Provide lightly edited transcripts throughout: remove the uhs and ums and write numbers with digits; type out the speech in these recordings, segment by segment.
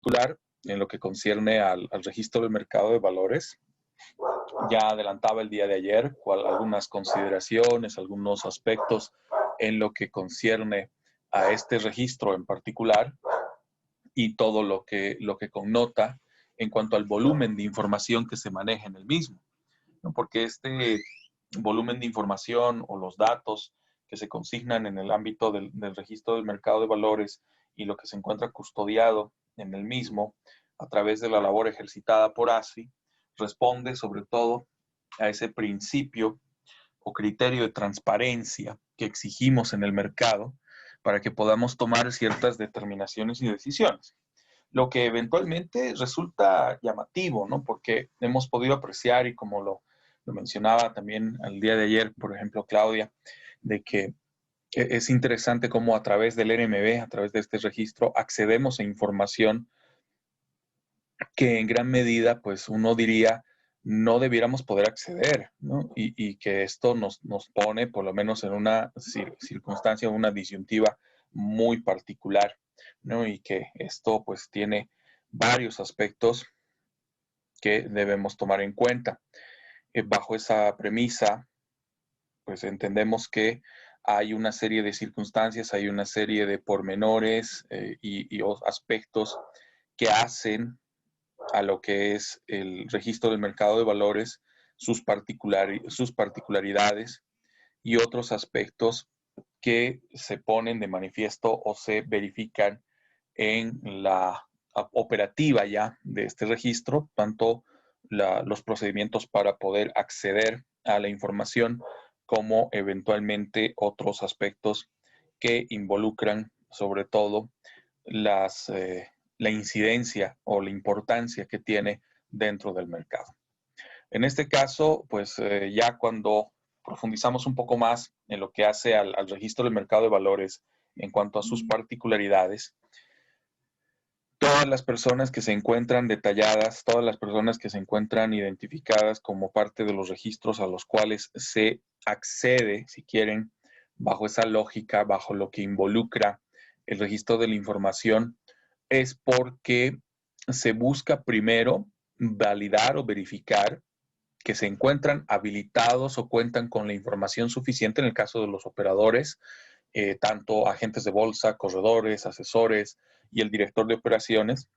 particular, en lo que concierne al registro del mercado de valores, ya adelantaba el día de ayer algunas consideraciones, algunos aspectos en lo que concierne a este registro en particular y todo lo que connota en cuanto al volumen de información que se maneja en el mismo, ¿no? Porque este volumen de información o los datos que se consignan en el ámbito del registro del mercado de valores y lo que se encuentra custodiado en el mismo a través de la labor ejercitada por ASFI, responde sobre todo a ese principio o criterio de transparencia que exigimos en el mercado para que podamos tomar ciertas determinaciones y decisiones. Lo que eventualmente resulta llamativo, ¿no? Porque hemos podido apreciar, y como lo mencionaba también el día de ayer, por ejemplo, Claudia, de que es interesante cómo a través del RMB, a través de este registro, accedemos a información que en gran medida, pues uno diría, no debiéramos poder acceder, ¿no? Y que esto nos pone por lo menos en una circunstancia, una disyuntiva muy particular, ¿no? Y que esto pues tiene varios aspectos que debemos tomar en cuenta. Bajo esa premisa, pues entendemos que hay una serie de circunstancias, hay una serie de pormenores y aspectos que hacen a lo que es el registro del mercado de valores, sus particularidades y otros aspectos que se ponen de manifiesto o se verifican en la operativa ya de este registro, tanto los procedimientos para poder acceder a la información como eventualmente otros aspectos que involucran sobre todo la incidencia o la importancia que tiene dentro del mercado. En este caso, pues ya cuando profundizamos un poco más en lo que hace al registro del mercado de valores en cuanto a sus particularidades, todas las personas que se encuentran detalladas, todas las personas que se encuentran identificadas como parte de los registros a los cuales se accede, si quieren, bajo esa lógica, bajo lo que involucra el registro de la información, es porque se busca primero validar o verificar que se encuentran habilitados o cuentan con la información suficiente en el caso de los operadores, tanto agentes de bolsa, corredores, asesores y el director de operaciones,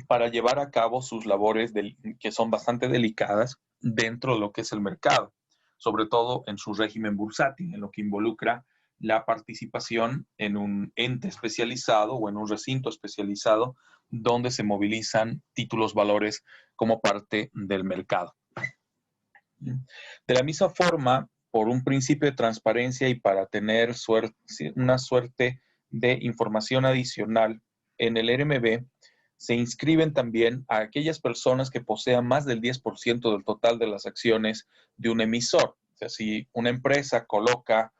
para llevar a cabo sus labores que son bastante delicadas dentro de lo que es el mercado, sobre todo en su régimen bursátil, en lo que involucra la participación en un ente especializado o en un recinto especializado donde se movilizan títulos valores como parte del mercado. De la misma forma, por un principio de transparencia y para tener una suerte de información adicional en el RMB, se inscriben también a aquellas personas que posean más del 10% del total de las acciones de un emisor. O sea, si una empresa coloca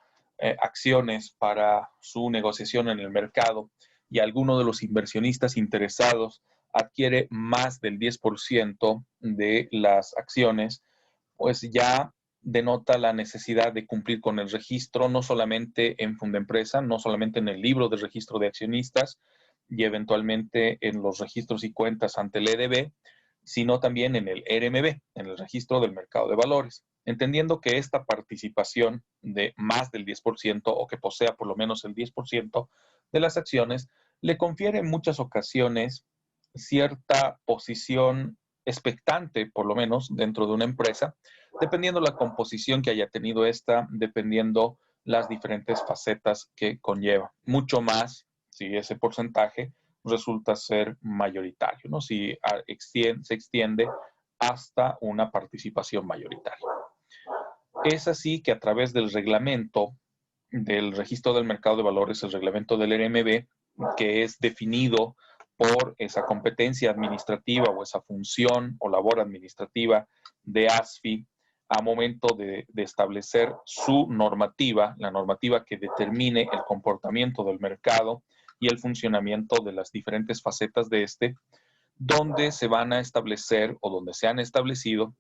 acciones para su negociación en el mercado y alguno de los inversionistas interesados adquiere más del 10% de las acciones, pues ya denota la necesidad de cumplir con el registro, no solamente en Fundempresa, no solamente en el libro de registro de accionistas y eventualmente en los registros y cuentas ante el EDB, sino también en el RMB, en el registro del mercado de valores, entendiendo que esta participación de más del 10% o que posea por lo menos el 10% de las acciones le confiere en muchas ocasiones cierta posición expectante, por lo menos, dentro de una empresa, dependiendo la composición que haya tenido esta, dependiendo las diferentes facetas que conlleva. Mucho más si ese porcentaje resulta ser mayoritario, ¿no? Si se extiende hasta una participación mayoritaria. Es así que a través del reglamento del registro del mercado de valores, el reglamento del RMB, que es definido por esa competencia administrativa o esa función o labor administrativa de ASFI a momento de establecer su normativa, la normativa que determine el comportamiento del mercado y el funcionamiento de las diferentes facetas de este, donde se van a establecer o donde se han establecido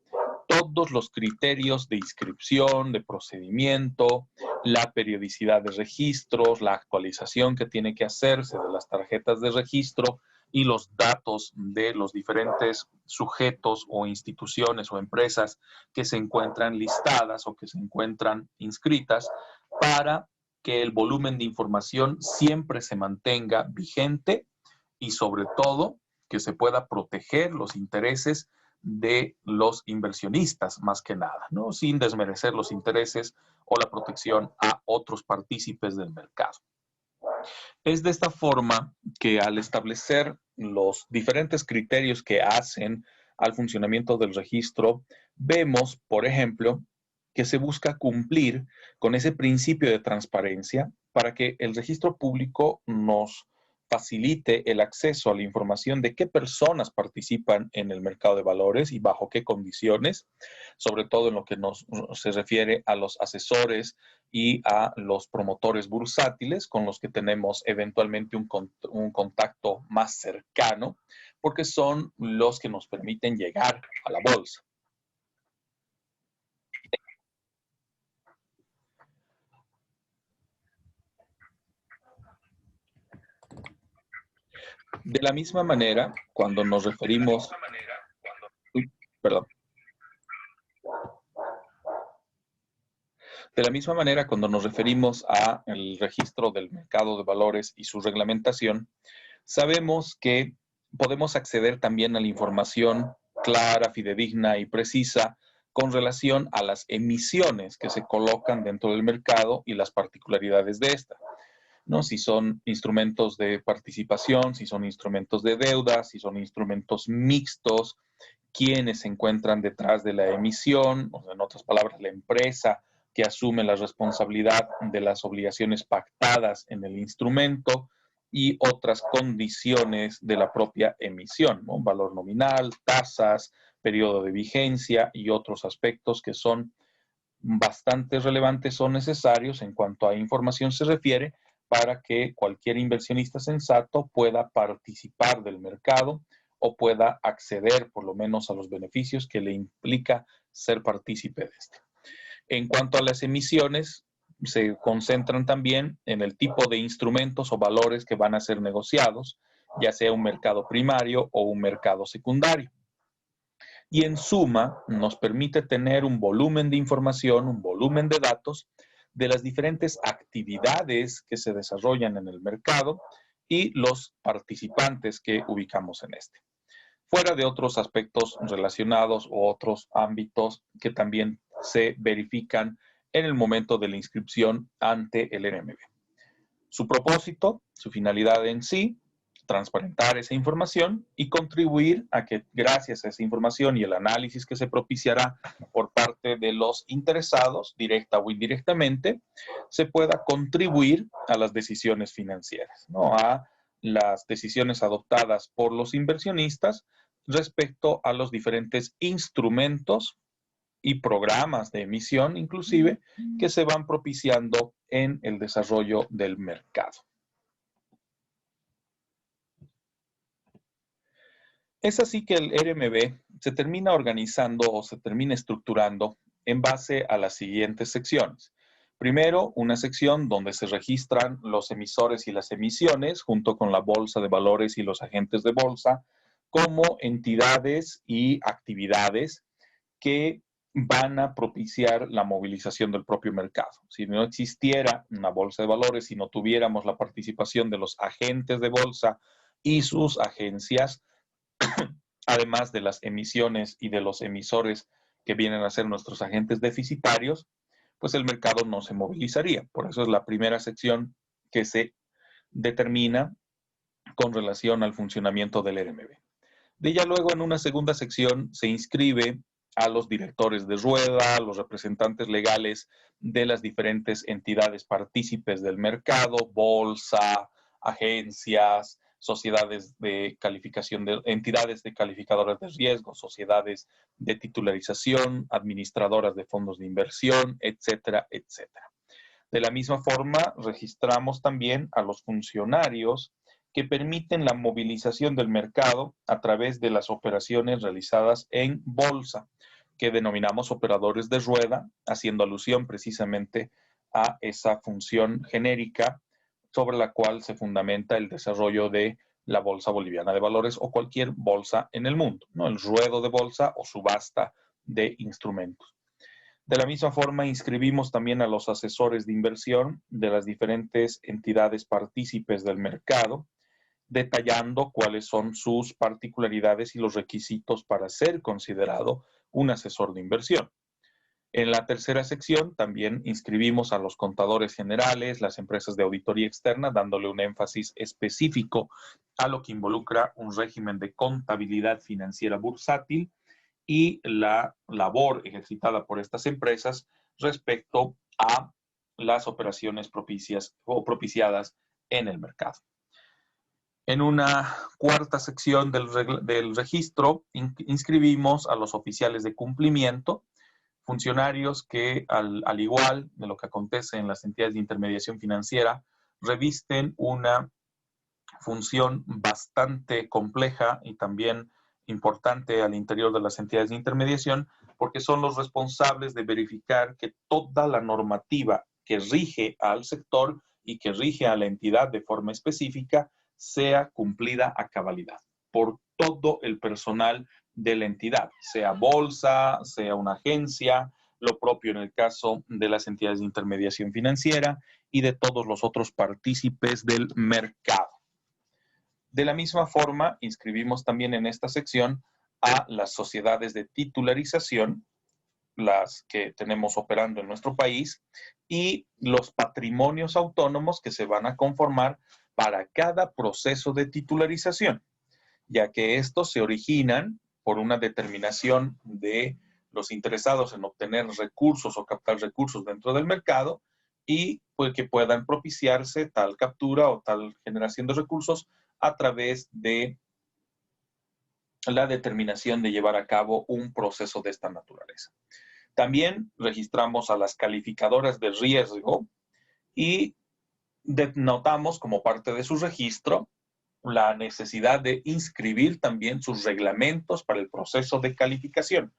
todos los criterios de inscripción, de procedimiento, la periodicidad de registros, la actualización que tiene que hacerse de las tarjetas de registro y los datos de los diferentes sujetos o instituciones o empresas que se encuentran listadas o que se encuentran inscritas para que el volumen de información siempre se mantenga vigente y sobre todo que se pueda proteger los intereses de los inversionistas más que nada, ¿no? Sin desmerecer los intereses o la protección a otros partícipes del mercado. Es de esta forma que al establecer los diferentes criterios que hacen al funcionamiento del registro, vemos, por ejemplo, que se busca cumplir con ese principio de transparencia para que el registro público nos facilite el acceso a la información de qué personas participan en el mercado de valores y bajo qué condiciones, sobre todo en lo que se refiere a los asesores y a los promotores bursátiles con los que tenemos eventualmente un contacto más cercano, porque son los que nos permiten llegar a la bolsa. De la misma manera, cuando nos referimos, perdón, de la misma manera, cuando nos referimos al registro del mercado de valores y su reglamentación, sabemos que podemos acceder también a la información clara, fidedigna y precisa con relación a las emisiones que se colocan dentro del mercado y las particularidades de esta, ¿no? Si son instrumentos de participación, si son instrumentos de deuda, si son instrumentos mixtos, quiénes se encuentran detrás de la emisión, o sea, en otras palabras, la empresa que asume la responsabilidad de las obligaciones pactadas en el instrumento y otras condiciones de la propia emisión, ¿no? Valor nominal, tasas, periodo de vigencia y otros aspectos que son bastante relevantes o necesarios en cuanto a información se refiere para que cualquier inversionista sensato pueda participar del mercado o pueda acceder por lo menos a los beneficios que le implica ser partícipe de este. En cuanto a las emisiones, se concentran también en el tipo de instrumentos o valores que van a ser negociados, ya sea un mercado primario o un mercado secundario. Y en suma, nos permite tener un volumen de información, un volumen de datos de las diferentes actividades que se desarrollan en el mercado y los participantes que ubicamos en este. Fuera de otros aspectos relacionados o otros ámbitos que también se verifican en el momento de la inscripción ante el RMB. Su propósito, su finalidad en sí, transparentar esa información y contribuir a que gracias a esa información y el análisis que se propiciará por parte de los interesados, directa o indirectamente, se pueda contribuir a las decisiones financieras, ¿no? A las decisiones adoptadas por los inversionistas respecto a los diferentes instrumentos y programas de emisión, inclusive, que se van propiciando en el desarrollo del mercado. Es así que el RMB se termina organizando o se termina estructurando en base a las siguientes secciones. Primero, una sección donde se registran los emisores y las emisiones, junto con la bolsa de valores y los agentes de bolsa, como entidades y actividades que van a propiciar la movilización del propio mercado. Si no existiera una bolsa de valores, si no tuviéramos la participación de los agentes de bolsa y sus agencias, además de las emisiones y de los emisores que vienen a ser nuestros agentes deficitarios, pues el mercado no se movilizaría. Por eso es la primera sección que se determina con relación al funcionamiento del RMB. De ella luego en una segunda sección se inscribe a los directores de rueda, a los representantes legales de las diferentes entidades partícipes del mercado, bolsa, agencias, sociedades de calificación, entidades de calificadoras de riesgo, sociedades de titularización, administradoras de fondos de inversión, etcétera, etcétera. De la misma forma, registramos también a los funcionarios que permiten la movilización del mercado a través de las operaciones realizadas en bolsa, que denominamos operadores de rueda, haciendo alusión precisamente a esa función genérica sobre la cual se fundamenta el desarrollo de la Bolsa Boliviana de Valores o cualquier bolsa en el mundo, ¿no? El ruedo de bolsa o subasta de instrumentos. De la misma forma, inscribimos también a los asesores de inversión de las diferentes entidades partícipes del mercado, detallando cuáles son sus particularidades y los requisitos para ser considerado un asesor de inversión. En la tercera sección también inscribimos a los contadores generales, las empresas de auditoría externa, dándole un énfasis específico a lo que involucra un régimen de contabilidad financiera bursátil y la labor ejercitada por estas empresas respecto a las operaciones propicias o propiciadas en el mercado. En una cuarta sección del registro inscribimos a los oficiales de cumplimiento, funcionarios que, al igual de lo que acontece en las entidades de intermediación financiera, revisten una función bastante compleja y también importante al interior de las entidades de intermediación, porque son los responsables de verificar que toda la normativa que rige al sector y que rige a la entidad de forma específica sea cumplida a cabalidad por todo el personal de la entidad, sea bolsa, sea una agencia, lo propio en el caso de las entidades de intermediación financiera y de todos los otros partícipes del mercado. De la misma forma, inscribimos también en esta sección a las sociedades de titularización, las que tenemos operando en nuestro país, y los patrimonios autónomos que se van a conformar para cada proceso de titularización, ya que estos se originan por una determinación de los interesados en obtener recursos o captar recursos dentro del mercado y pues, que puedan propiciarse tal captura o tal generación de recursos a través de la determinación de llevar a cabo un proceso de esta naturaleza. También registramos a las calificadoras de riesgo y notamos como parte de su registro la necesidad de inscribir también sus reglamentos para el proceso de calificación,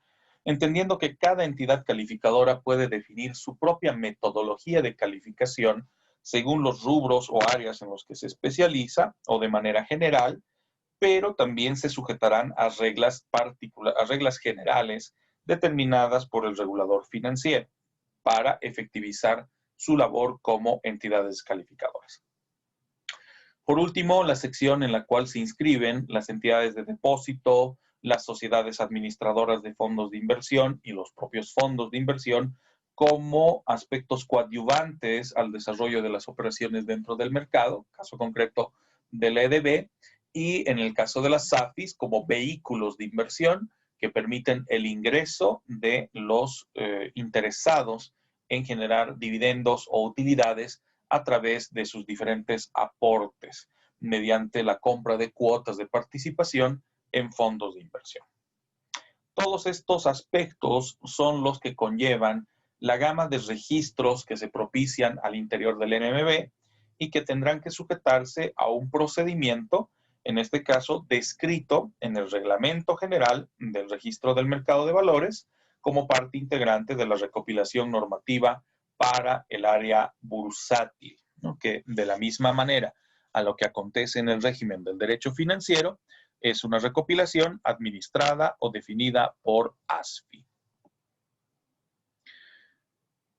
entendiendo que cada entidad calificadora puede definir su propia metodología de calificación según los rubros o áreas en los que se especializa o de manera general, pero también se sujetarán a reglas generales determinadas por el regulador financiero para efectivizar su labor como entidades calificadoras. Por último, la sección en la cual se inscriben las entidades de depósito, las sociedades administradoras de fondos de inversión y los propios fondos de inversión como aspectos coadyuvantes al desarrollo de las operaciones dentro del mercado, caso concreto del EDB, y en el caso de las SAFIs como vehículos de inversión que permiten el ingreso de los interesados en generar dividendos o utilidades a través de sus diferentes aportes mediante la compra de cuotas de participación en fondos de inversión. Todos estos aspectos son los que conllevan la gama de registros que se propician al interior del NMB y que tendrán que sujetarse a un procedimiento, en este caso descrito en el Reglamento General del Registro del Mercado de Valores como parte integrante de la recopilación normativa para el área bursátil, ¿no? Que de la misma manera a lo que acontece en el régimen del derecho financiero, es una recopilación administrada o definida por ASFI.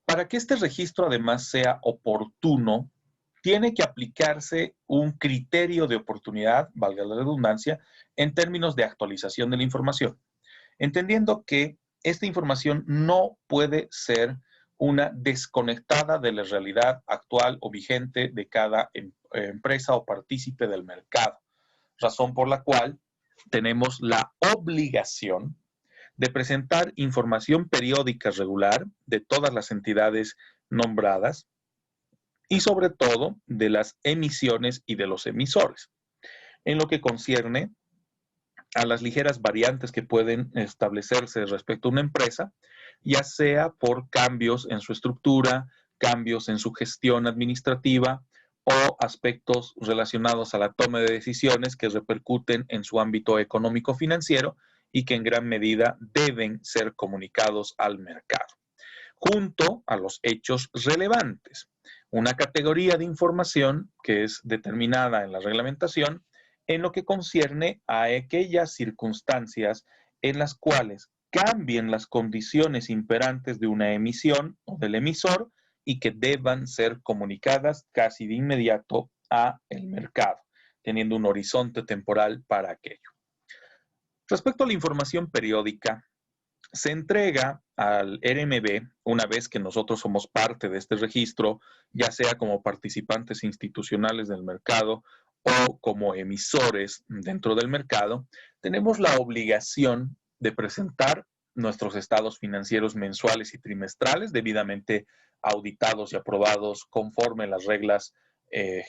Para que este registro además sea oportuno, tiene que aplicarse un criterio de oportunidad, valga la redundancia, en términos de actualización de la información, entendiendo que esta información no puede ser una desconectada de la realidad actual o vigente de cada empresa o partícipe del mercado, razón por la cual tenemos la obligación de presentar información periódica regular de todas las entidades nombradas y sobre todo de las emisiones y de los emisores. En lo que concierne a las ligeras variantes que pueden establecerse respecto a una empresa, ya sea por cambios en su estructura, cambios en su gestión administrativa o aspectos relacionados a la toma de decisiones que repercuten en su ámbito económico-financiero y que en gran medida deben ser comunicados al mercado, junto a los hechos relevantes. Una categoría de información que es determinada en la reglamentación en lo que concierne a aquellas circunstancias en las cuales cambien las condiciones imperantes de una emisión o del emisor y que deban ser comunicadas casi de inmediato a el mercado, teniendo un horizonte temporal para aquello. Respecto a la información periódica, se entrega al RMB una vez que nosotros somos parte de este registro, ya sea como participantes institucionales del mercado o como emisores dentro del mercado, tenemos la obligación de presentar nuestros estados financieros mensuales y trimestrales debidamente auditados y aprobados conforme las reglas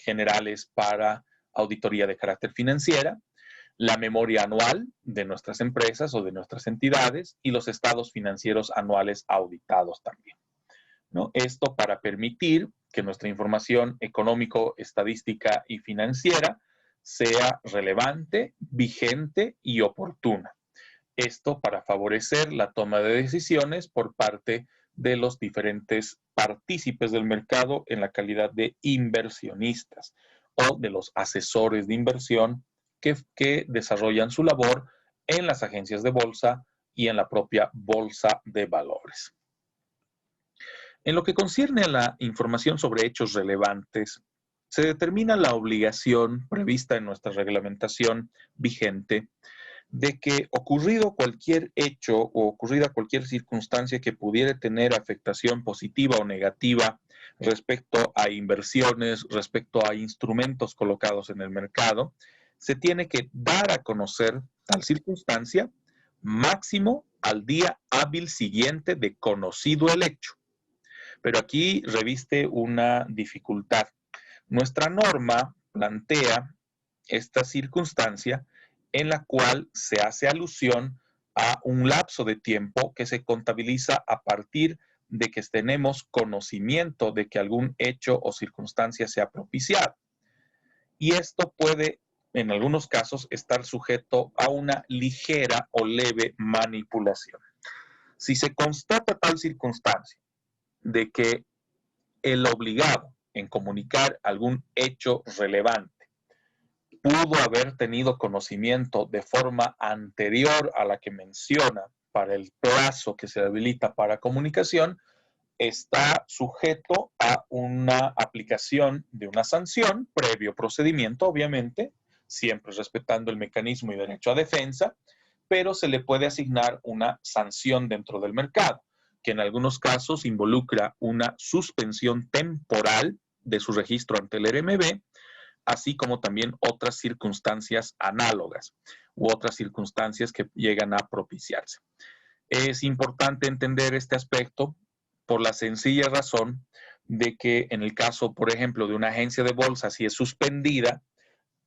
generales para auditoría de carácter financiera, la memoria anual de nuestras empresas o de nuestras entidades y los estados financieros anuales auditados también, ¿no? Esto para permitir que nuestra información económico, estadística y financiera sea relevante, vigente y oportuna. Esto para favorecer la toma de decisiones por parte de los diferentes partícipes del mercado en la calidad de inversionistas o de los asesores de inversión que desarrollan su labor en las agencias de bolsa y en la propia bolsa de valores. En lo que concierne a la información sobre hechos relevantes, se determina la obligación prevista en nuestra reglamentación vigente de que ocurrido cualquier hecho o ocurrida cualquier circunstancia que pudiera tener afectación positiva o negativa respecto a inversiones, respecto a instrumentos colocados en el mercado, se tiene que dar a conocer tal circunstancia máximo al día hábil siguiente de conocido el hecho. Pero aquí reviste una dificultad. Nuestra norma plantea esta circunstancia en la cual se hace alusión a un lapso de tiempo que se contabiliza a partir de que tenemos conocimiento de que algún hecho o circunstancia se ha propiciado. Y esto puede, en algunos casos, estar sujeto a una ligera o leve manipulación. Si se constata tal circunstancia de que el obligado en comunicar algún hecho relevante pudo haber tenido conocimiento de forma anterior a la que menciona para el plazo que se habilita para comunicación, está sujeto a una aplicación de una sanción, previo procedimiento, obviamente, siempre respetando el mecanismo y derecho a defensa, pero se le puede asignar una sanción dentro del mercado, que en algunos casos involucra una suspensión temporal de su registro ante el RMB, así como también otras circunstancias análogas u otras circunstancias que llegan a propiciarse. Es importante entender este aspecto por la sencilla razón de que en el caso, por ejemplo, de una agencia de bolsa, si es suspendida,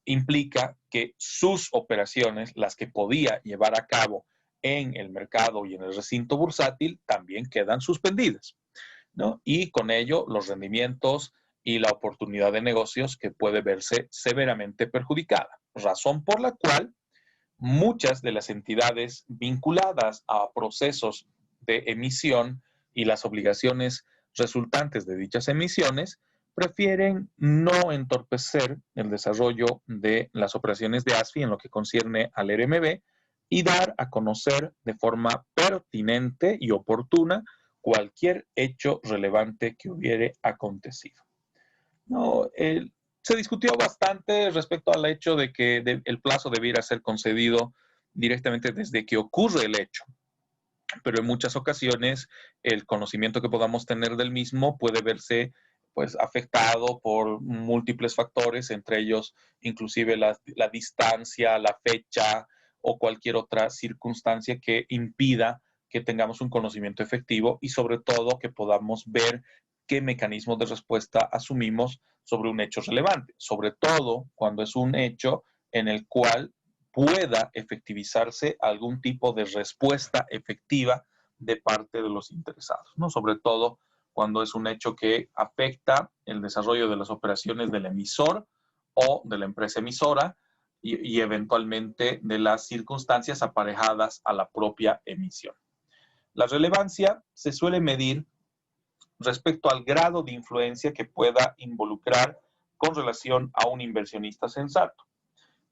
implica que sus operaciones, las que podía llevar a cabo en el mercado y en el recinto bursátil, también quedan suspendidas, ¿no? Y con ello los rendimientos y la oportunidad de negocios que puede verse severamente perjudicada, razón por la cual muchas de las entidades vinculadas a procesos de emisión y las obligaciones resultantes de dichas emisiones prefieren no entorpecer el desarrollo de las operaciones de ASFI en lo que concierne al RMB y dar a conocer de forma pertinente y oportuna cualquier hecho relevante que hubiere acontecido. No, se discutió bastante respecto al hecho de que el plazo debiera ser concedido directamente desde que ocurre el hecho, pero en muchas ocasiones el conocimiento que podamos tener del mismo puede verse pues afectado por múltiples factores, entre ellos inclusive la distancia, la fecha o cualquier otra circunstancia que impida que tengamos un conocimiento efectivo y sobre todo que podamos ver qué mecanismos de respuesta asumimos sobre un hecho relevante, sobre todo cuando es un hecho en el cual pueda efectivizarse algún tipo de respuesta efectiva de parte de los interesados, ¿no? Sobre todo cuando es un hecho que afecta el desarrollo de las operaciones del emisor o de la empresa emisora y eventualmente de las circunstancias aparejadas a la propia emisión. La relevancia se suele medir respecto al grado de influencia que pueda involucrar con relación a un inversionista sensato.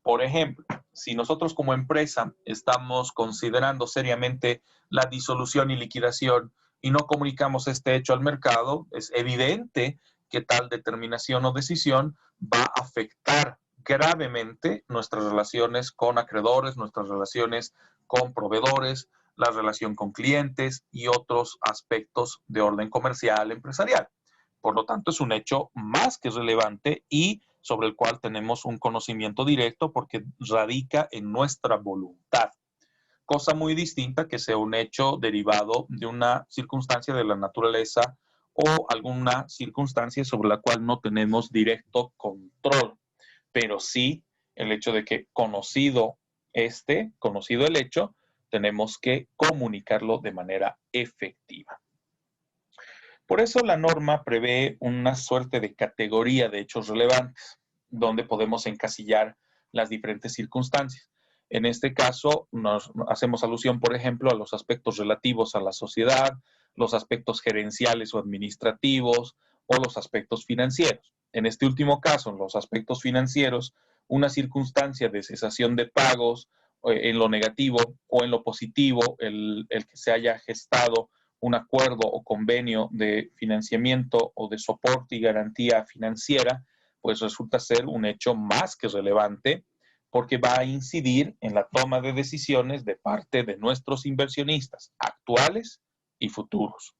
Por ejemplo, si nosotros como empresa estamos considerando seriamente la disolución y liquidación y no comunicamos este hecho al mercado, es evidente que tal determinación o decisión va a afectar gravemente nuestras relaciones con acreedores, nuestras relaciones con proveedores, la relación con clientes y otros aspectos de orden comercial, empresarial. Por lo tanto, es un hecho más que relevante y sobre el cual tenemos un conocimiento directo porque radica en nuestra voluntad. Cosa muy distinta que sea un hecho derivado de una circunstancia de la naturaleza o alguna circunstancia sobre la cual no tenemos directo control. Pero sí el hecho de que conocido el hecho, tenemos que comunicarlo de manera efectiva. Por eso la norma prevé una suerte de categoría de hechos relevantes, donde podemos encasillar las diferentes circunstancias. En este caso, nos hacemos alusión, por ejemplo, a los aspectos relativos a la sociedad, los aspectos gerenciales o administrativos o los aspectos financieros. En este último caso, en los aspectos financieros, una circunstancia de cesación de pagos en lo negativo o en lo positivo, el que se haya gestado un acuerdo o convenio de financiamiento o de soporte y garantía financiera, pues resulta ser un hecho más que relevante porque va a incidir en la toma de decisiones de parte de nuestros inversionistas actuales y futuros.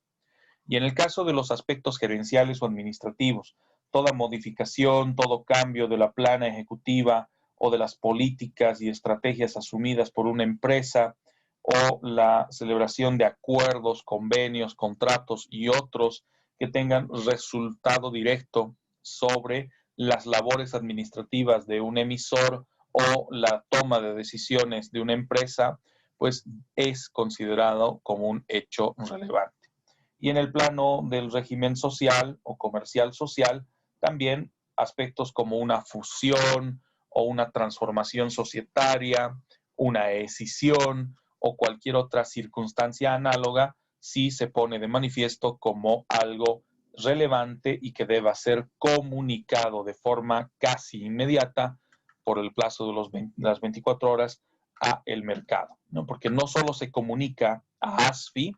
Y en el caso de los aspectos gerenciales o administrativos, toda modificación, todo cambio de la plana ejecutiva o de las políticas y estrategias asumidas por una empresa o la celebración de acuerdos, convenios, contratos y otros que tengan resultado directo sobre las labores administrativas de un emisor o la toma de decisiones de una empresa, pues es considerado como un hecho relevante. Y en el plano del régimen social o comercial social, también aspectos como una fusión o una transformación societaria, una escisión o cualquier otra circunstancia análoga, sí se pone de manifiesto como algo relevante y que deba ser comunicado de forma casi inmediata por el plazo de las 24 horas a el mercado, ¿no? Porque no solo se comunica a ASFI,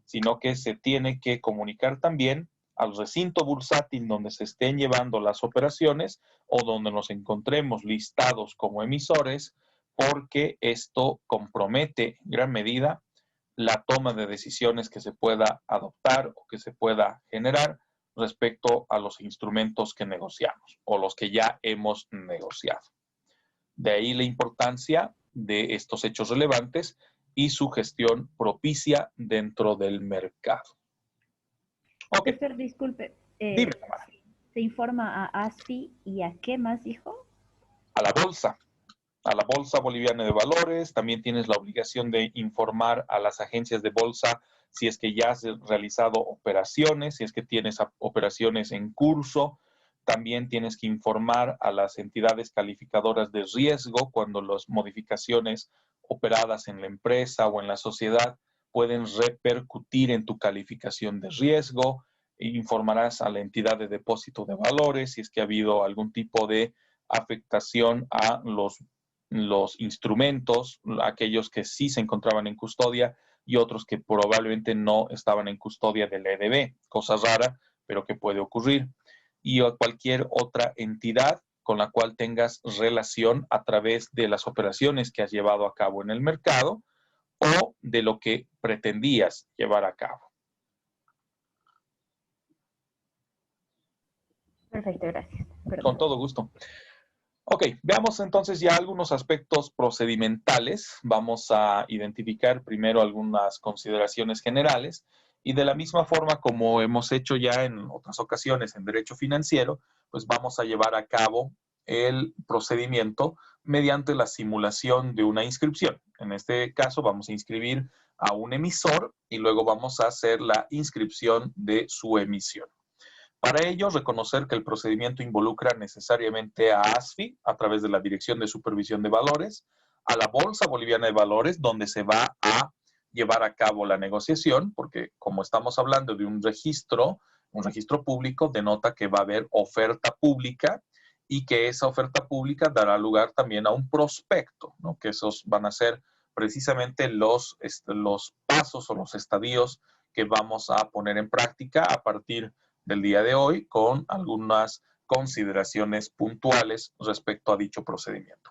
sino que se tiene que comunicar también al recinto bursátil donde se estén llevando las operaciones o donde nos encontremos listados como emisores, porque esto compromete en gran medida la toma de decisiones que se pueda adoptar o que se pueda generar respecto a los instrumentos que negociamos o los que ya hemos negociado. De ahí la importancia de estos hechos relevantes y su gestión propicia dentro del mercado. Ok, Profesor, disculpe, dime, Tamara. se informa a ASFI y a qué más dijo. A la Bolsa Boliviana de Valores, también tienes la obligación de informar a las agencias de bolsa si es que ya has realizado operaciones, si es que tienes operaciones en curso. También tienes que informar a las entidades calificadoras de riesgo cuando las modificaciones operadas en la empresa o en la sociedad pueden repercutir en tu calificación de riesgo. Informarás a la entidad de depósito de valores si es que ha habido algún tipo de afectación a los instrumentos, aquellos que sí se encontraban en custodia y otros que probablemente no estaban en custodia del EDB, cosa rara, pero que puede ocurrir. Y a cualquier otra entidad con la cual tengas relación a través de las operaciones que has llevado a cabo en el mercado o de lo que pretendías llevar a cabo. Perfecto, gracias. Con Perdón. todo gusto. Ok, veamos entonces ya algunos aspectos procedimentales. Vamos a identificar primero algunas consideraciones generales y de la misma forma como hemos hecho ya en otras ocasiones en derecho financiero, pues vamos a llevar a cabo el procedimiento mediante la simulación de una inscripción. En este caso vamos a inscribir a un emisor y luego vamos a hacer la inscripción de su emisión. Para ello, reconocer que el procedimiento involucra necesariamente a ASFI a través de la Dirección de Supervisión de Valores, a la Bolsa Boliviana de Valores, donde se va a llevar a cabo la negociación, porque como estamos hablando de un registro público, denota que va a haber oferta pública y que esa oferta pública dará lugar también a un prospecto, ¿no? Que esos van a ser precisamente los pasos o los estadios que vamos a poner en práctica a partir del día de hoy con algunas consideraciones puntuales respecto a dicho procedimiento.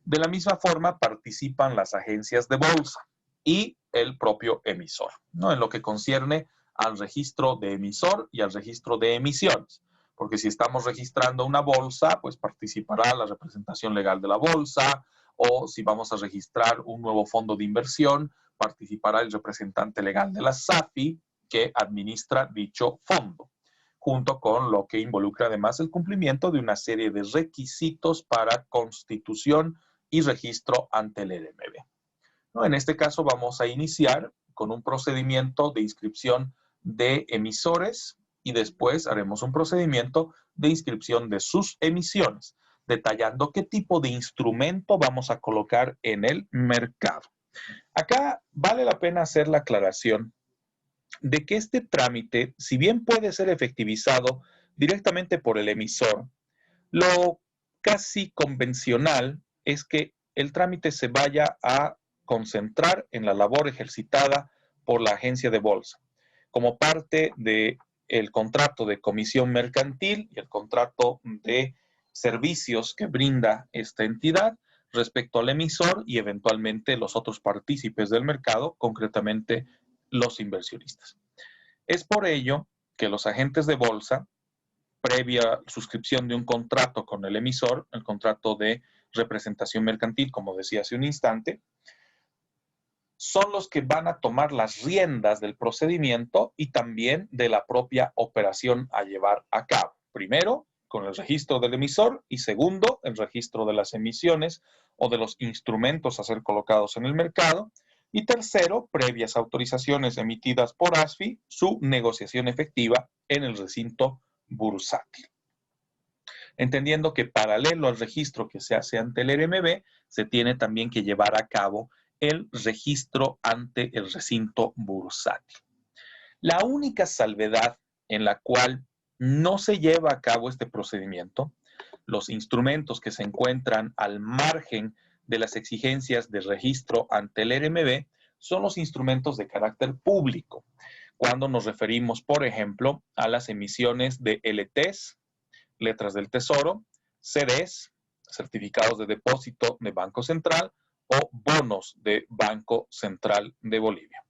De la misma forma, participan las agencias de bolsa y el propio emisor, ¿no? En lo que concierne al registro de emisor y al registro de emisiones. Porque si estamos registrando una bolsa, pues participará la representación legal de la bolsa, o si vamos a registrar un nuevo fondo de inversión, participará el representante legal de la SAFI que administra dicho fondo, junto con lo que involucra además el cumplimiento de una serie de requisitos para constitución y registro ante el LMB. ¿No? En este caso vamos a iniciar con un procedimiento de inscripción de emisores y después haremos un procedimiento de inscripción de sus emisiones, detallando qué tipo de instrumento vamos a colocar en el mercado. Acá vale la pena hacer la aclaración de que este trámite, si bien puede ser efectivizado directamente por el emisor, lo casi convencional es que el trámite se vaya a concentrar en la labor ejercitada por la agencia de bolsa, como parte del contrato de comisión mercantil y el contrato de servicios que brinda esta entidad respecto al emisor y eventualmente los otros partícipes del mercado, concretamente los inversionistas. Es por ello que los agentes de bolsa, previa suscripción de un contrato con el emisor, el contrato de representación mercantil, como decía hace un instante, son los que van a tomar las riendas del procedimiento y también de la propia operación a llevar a cabo. Primero, con el registro del emisor y segundo, el registro de las emisiones o de los instrumentos a ser colocados en el mercado. Y tercero, previas autorizaciones emitidas por ASFI, su negociación efectiva en el recinto bursátil. Entendiendo que paralelo al registro que se hace ante el RMB, se tiene también que llevar a cabo el registro ante el recinto bursátil. La única salvedad en la cual no se lleva a cabo este procedimiento, los instrumentos que se encuentran al margen de las exigencias de registro ante el RMB, son los instrumentos de carácter público, cuando nos referimos, por ejemplo, a las emisiones de LTs, letras del Tesoro, CDs, certificados de depósito de Banco Central o bonos de Banco Central de Bolivia.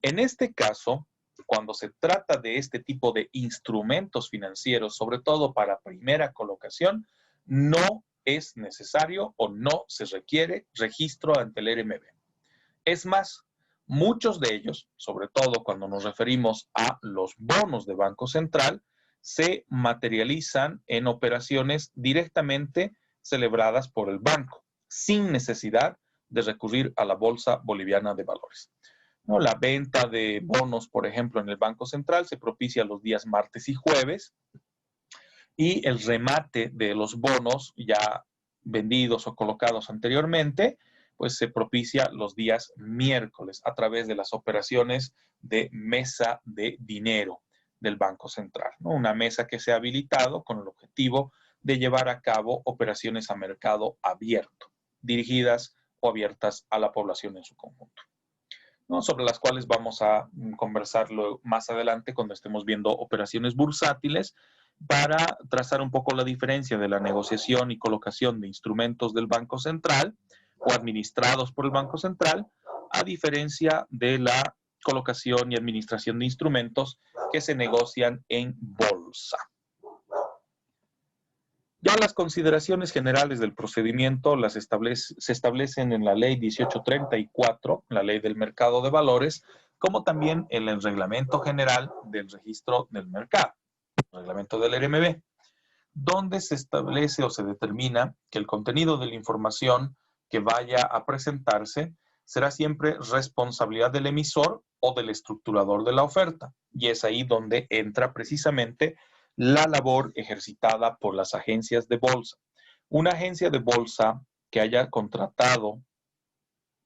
En este caso, cuando se trata de este tipo de instrumentos financieros, sobre todo para primera colocación, no es necesario o no se requiere registro ante el RMB. Es más, muchos de ellos, sobre todo cuando nos referimos a los bonos de Banco Central, se materializan en operaciones directamente celebradas por el banco, sin necesidad de recurrir a la Bolsa Boliviana de Valores. ¿No? La venta de bonos, por ejemplo, en el Banco Central se propicia los días martes y jueves y el remate de los bonos ya vendidos o colocados anteriormente, pues se propicia los días miércoles a través de las operaciones de mesa de dinero del Banco Central, ¿no? Una mesa que se ha habilitado con el objetivo de llevar a cabo operaciones a mercado abierto, dirigidas o abiertas a la población en su conjunto, ¿no? Sobre las cuales vamos a conversarlo más adelante cuando estemos viendo operaciones bursátiles, para trazar un poco la diferencia de la negociación y colocación de instrumentos del Banco Central o administrados por el Banco Central, a diferencia de la colocación y administración de instrumentos que se negocian en bolsa. Ya las consideraciones generales del procedimiento se establecen en la Ley 1834, la Ley del Mercado de Valores, como también en el Reglamento General del Registro del Mercado, el Reglamento del RMB, donde se establece o se determina que el contenido de la información que vaya a presentarse será siempre responsabilidad del emisor o del estructurador de la oferta. Y es ahí donde entra precisamente la labor ejercitada por las agencias de bolsa. Una agencia de bolsa que haya contratado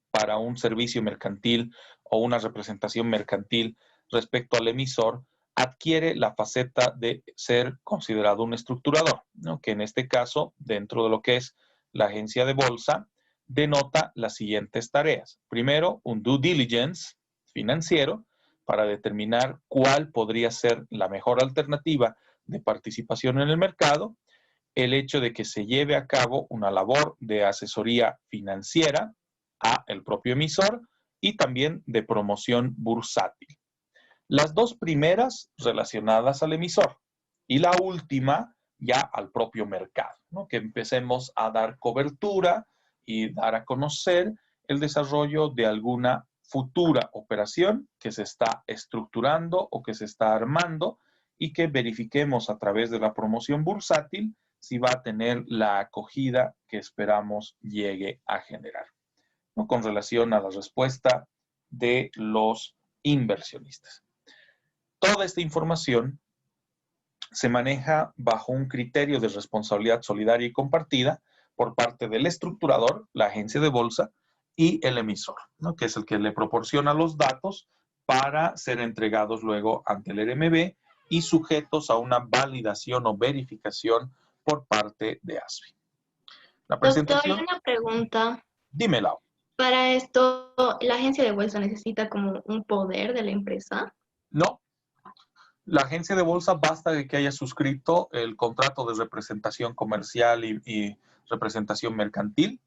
para un servicio mercantil o una representación mercantil respecto al emisor, adquiere la faceta de ser considerado un estructurador, ¿no? Que en este caso, dentro de lo que es la agencia de bolsa, denota las siguientes tareas. Primero, un due diligence financiero para determinar cuál podría ser la mejor alternativa de participación en el mercado, el hecho de que se lleve a cabo una labor de asesoría financiera a el propio emisor y también de promoción bursátil. Las dos primeras relacionadas al emisor y la última ya al propio mercado, ¿no? Que empecemos a dar cobertura y dar a conocer el desarrollo de alguna futura operación que se está estructurando o que se está armando y que verifiquemos a través de la promoción bursátil si va a tener la acogida que esperamos llegue a generar, ¿no? Con relación a la respuesta de los inversionistas. Toda esta información se maneja bajo un criterio de responsabilidad solidaria y compartida por parte del estructurador, la agencia de bolsa y el emisor, ¿no? Que es el que le proporciona los datos para ser entregados luego ante el RMB y sujetos a una validación o verificación por parte de ASFI. La Doctor, presentación, una pregunta. dímela. Para esto, ¿la agencia de bolsa necesita como un poder de la empresa? No, la agencia de bolsa basta de que haya suscrito el contrato de representación comercial y representación mercantil,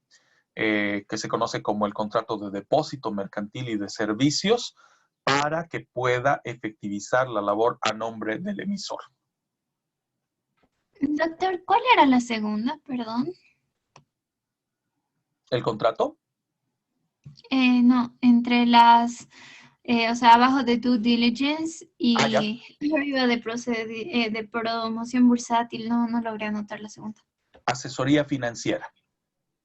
que se conoce como el contrato de depósito mercantil y de servicios, para que pueda efectivizar la labor a nombre del emisor. Doctor, ¿cuál era la segunda? Perdón. ¿El contrato? No, entre las, o sea, abajo de due diligence Ya. y arriba de, de promoción bursátil, no logré anotar la segunda. Asesoría financiera.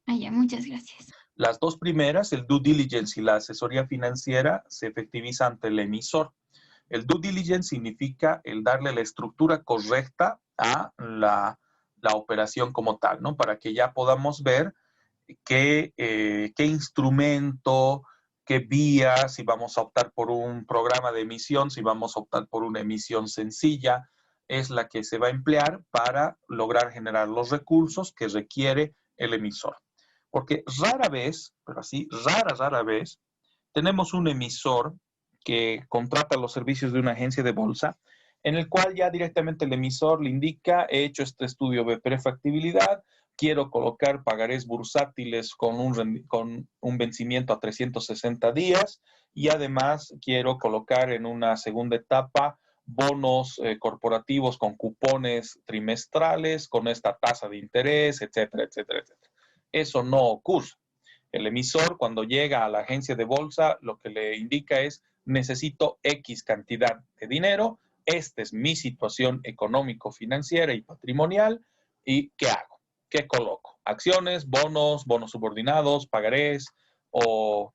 Ya, muchas gracias. Las dos primeras, el due diligence y la asesoría financiera, se efectiviza ante el emisor. El due diligence significa el darle la estructura correcta a la operación como tal, ¿no? Para que ya podamos ver qué instrumento, qué vía, si vamos a optar por un programa de emisión, si vamos a optar por una emisión sencilla, es la que se va a emplear para lograr generar los recursos que requiere el emisor. Porque rara vez, pero así, rara vez, tenemos un emisor que contrata los servicios de una agencia de bolsa, en el cual ya directamente el emisor le indica, he hecho este estudio de prefactibilidad, quiero colocar pagarés bursátiles con un vencimiento a 360 días y además quiero colocar en una segunda etapa bonos corporativos con cupones trimestrales, con esta tasa de interés, etcétera, etcétera, etcétera. Eso no ocurre. El emisor, cuando llega a la agencia de bolsa, lo que le indica es, necesito X cantidad de dinero, esta es mi situación económico-financiera y patrimonial, ¿y qué hago? ¿Qué coloco? ¿Acciones, bonos, bonos subordinados, pagarés o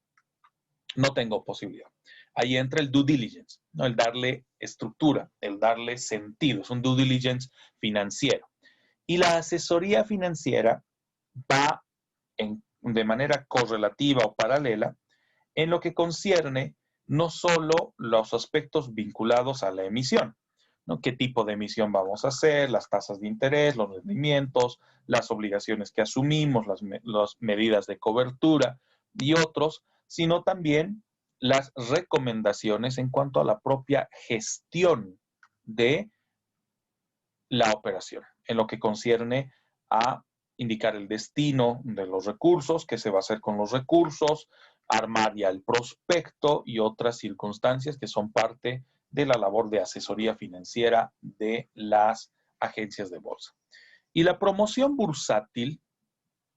no tengo posibilidad? Ahí entra el due diligence, ¿no? El darle estructura, el darle sentido. Es un due diligence financiero. Y la asesoría financiera va de manera correlativa o paralela en lo que concierne no solo los aspectos vinculados a la emisión, ¿no? ¿Qué tipo de emisión vamos a hacer? Las tasas de interés, los rendimientos, las obligaciones que asumimos, las medidas de cobertura y otros, sino también las recomendaciones en cuanto a la propia gestión de la operación, en lo que concierne a indicar el destino de los recursos, qué se va a hacer con los recursos, armar ya el prospecto y otras circunstancias que son parte de la labor de asesoría financiera de las agencias de bolsa. Y la promoción bursátil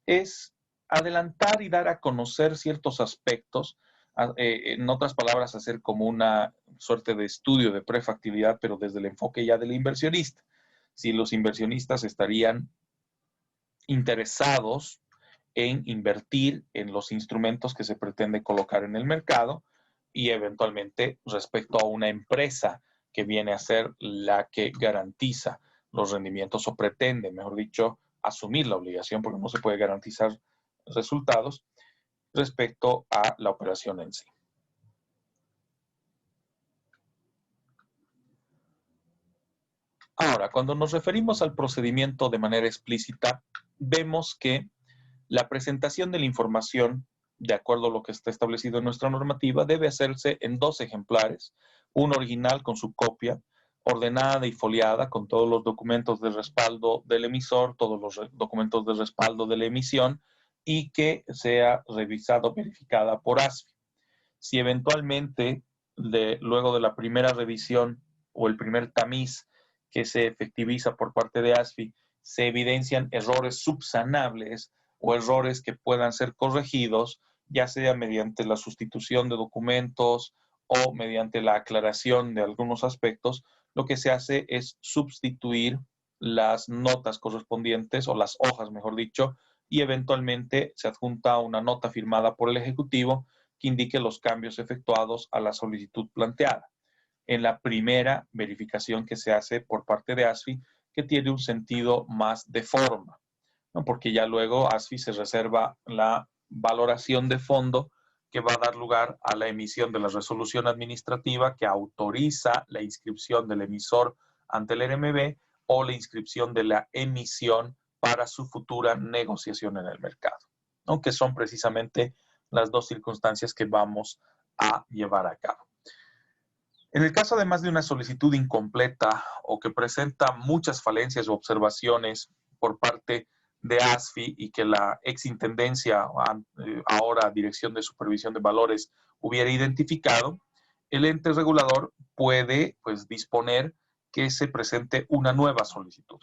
es adelantar y dar a conocer ciertos aspectos, en otras palabras, hacer como una suerte de estudio de prefactibilidad, pero desde el enfoque ya del inversionista. Si los inversionistas estarían interesados en invertir en los instrumentos que se pretende colocar en el mercado y eventualmente respecto a una empresa que viene a ser la que garantiza los rendimientos o pretende, mejor dicho, asumir la obligación, porque no se puede garantizar resultados respecto a la operación en sí. Ahora, cuando nos referimos al procedimiento de manera explícita, vemos que la presentación de la información, de acuerdo a lo que está establecido en nuestra normativa, debe hacerse en 2 ejemplares, un original con su copia, ordenada y foliada con todos los documentos de respaldo del emisor, todos los documentos de respaldo de la emisión, y que sea revisado, verificada por ASFI. Si eventualmente, luego de la primera revisión o el primer tamiz que se efectiviza por parte de ASFI, se evidencian errores subsanables o errores que puedan ser corregidos, ya sea mediante la sustitución de documentos o mediante la aclaración de algunos aspectos, lo que se hace es sustituir las notas correspondientes o las hojas, mejor dicho, y eventualmente se adjunta una nota firmada por el Ejecutivo que indique los cambios efectuados a la solicitud planteada. En la primera verificación que se hace por parte de ASFI, que tiene un sentido más de forma, ¿no? Porque ya luego ASFI se reserva la valoración de fondo que va a dar lugar a la emisión de la resolución administrativa que autoriza la inscripción del emisor ante el RMB o la inscripción de la emisión para su futura negociación en el mercado, ¿no? Que son precisamente las 2 circunstancias que vamos a llevar a cabo. En el caso además de una solicitud incompleta o que presenta muchas falencias o observaciones por parte de ASFI y que la exintendencia, ahora Dirección de Supervisión de Valores, hubiera identificado, el ente regulador puede, pues, disponer que se presente una nueva solicitud,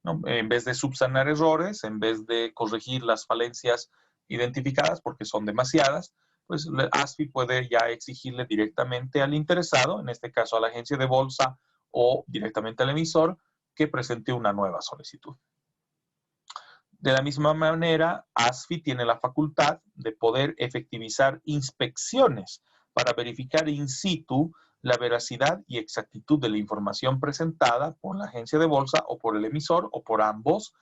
¿no? En vez de subsanar errores, en vez de corregir las falencias identificadas, porque son demasiadas, pues ASFI puede ya exigirle directamente al interesado, en este caso a la agencia de bolsa o directamente al emisor, que presente una nueva solicitud. De la misma manera, ASFI tiene la facultad de poder efectivizar inspecciones para verificar in situ la veracidad y exactitud de la información presentada por la agencia de bolsa o por el emisor o por ambos,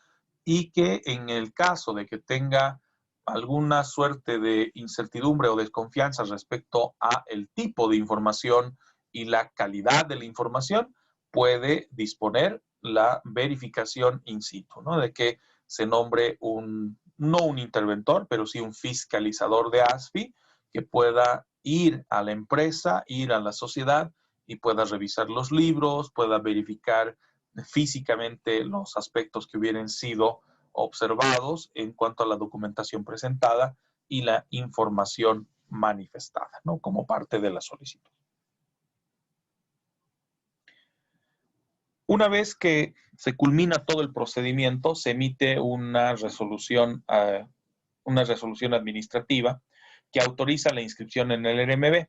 y que en el caso de que tenga alguna suerte de incertidumbre o desconfianza respecto a el tipo de información y la calidad de la información, puede disponer la verificación in situ, ¿no? De que se nombre no un interventor, pero sí un fiscalizador de ASFI que pueda ir a la empresa, ir a la sociedad y pueda revisar los libros, pueda verificar físicamente los aspectos que hubieran sido observados en cuanto a la documentación presentada y la información manifestada, ¿no? Como parte de la solicitud. Una vez que se culmina todo el procedimiento, se emite una resolución administrativa que autoriza la inscripción en el RMB.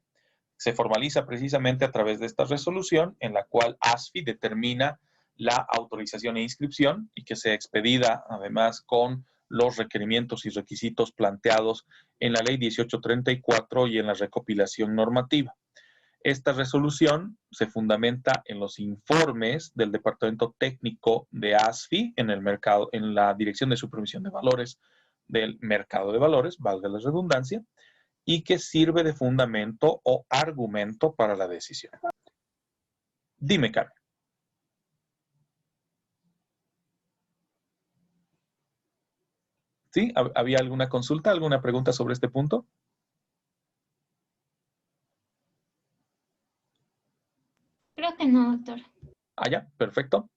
Se formaliza precisamente a través de esta resolución en la cual ASFI determina la autorización e inscripción y que sea expedida además con los requerimientos y requisitos planteados en la Ley 1834 y en la recopilación normativa. Esta resolución se fundamenta en los informes del Departamento Técnico de ASFI en la Dirección de Supervisión de Valores del Mercado de Valores, valga la redundancia, y que sirve de fundamento o argumento para la decisión. Dime, Carmen. ¿Sí? ¿Había alguna consulta, alguna pregunta sobre este punto? Creo que no, doctor. Ah, ya, perfecto.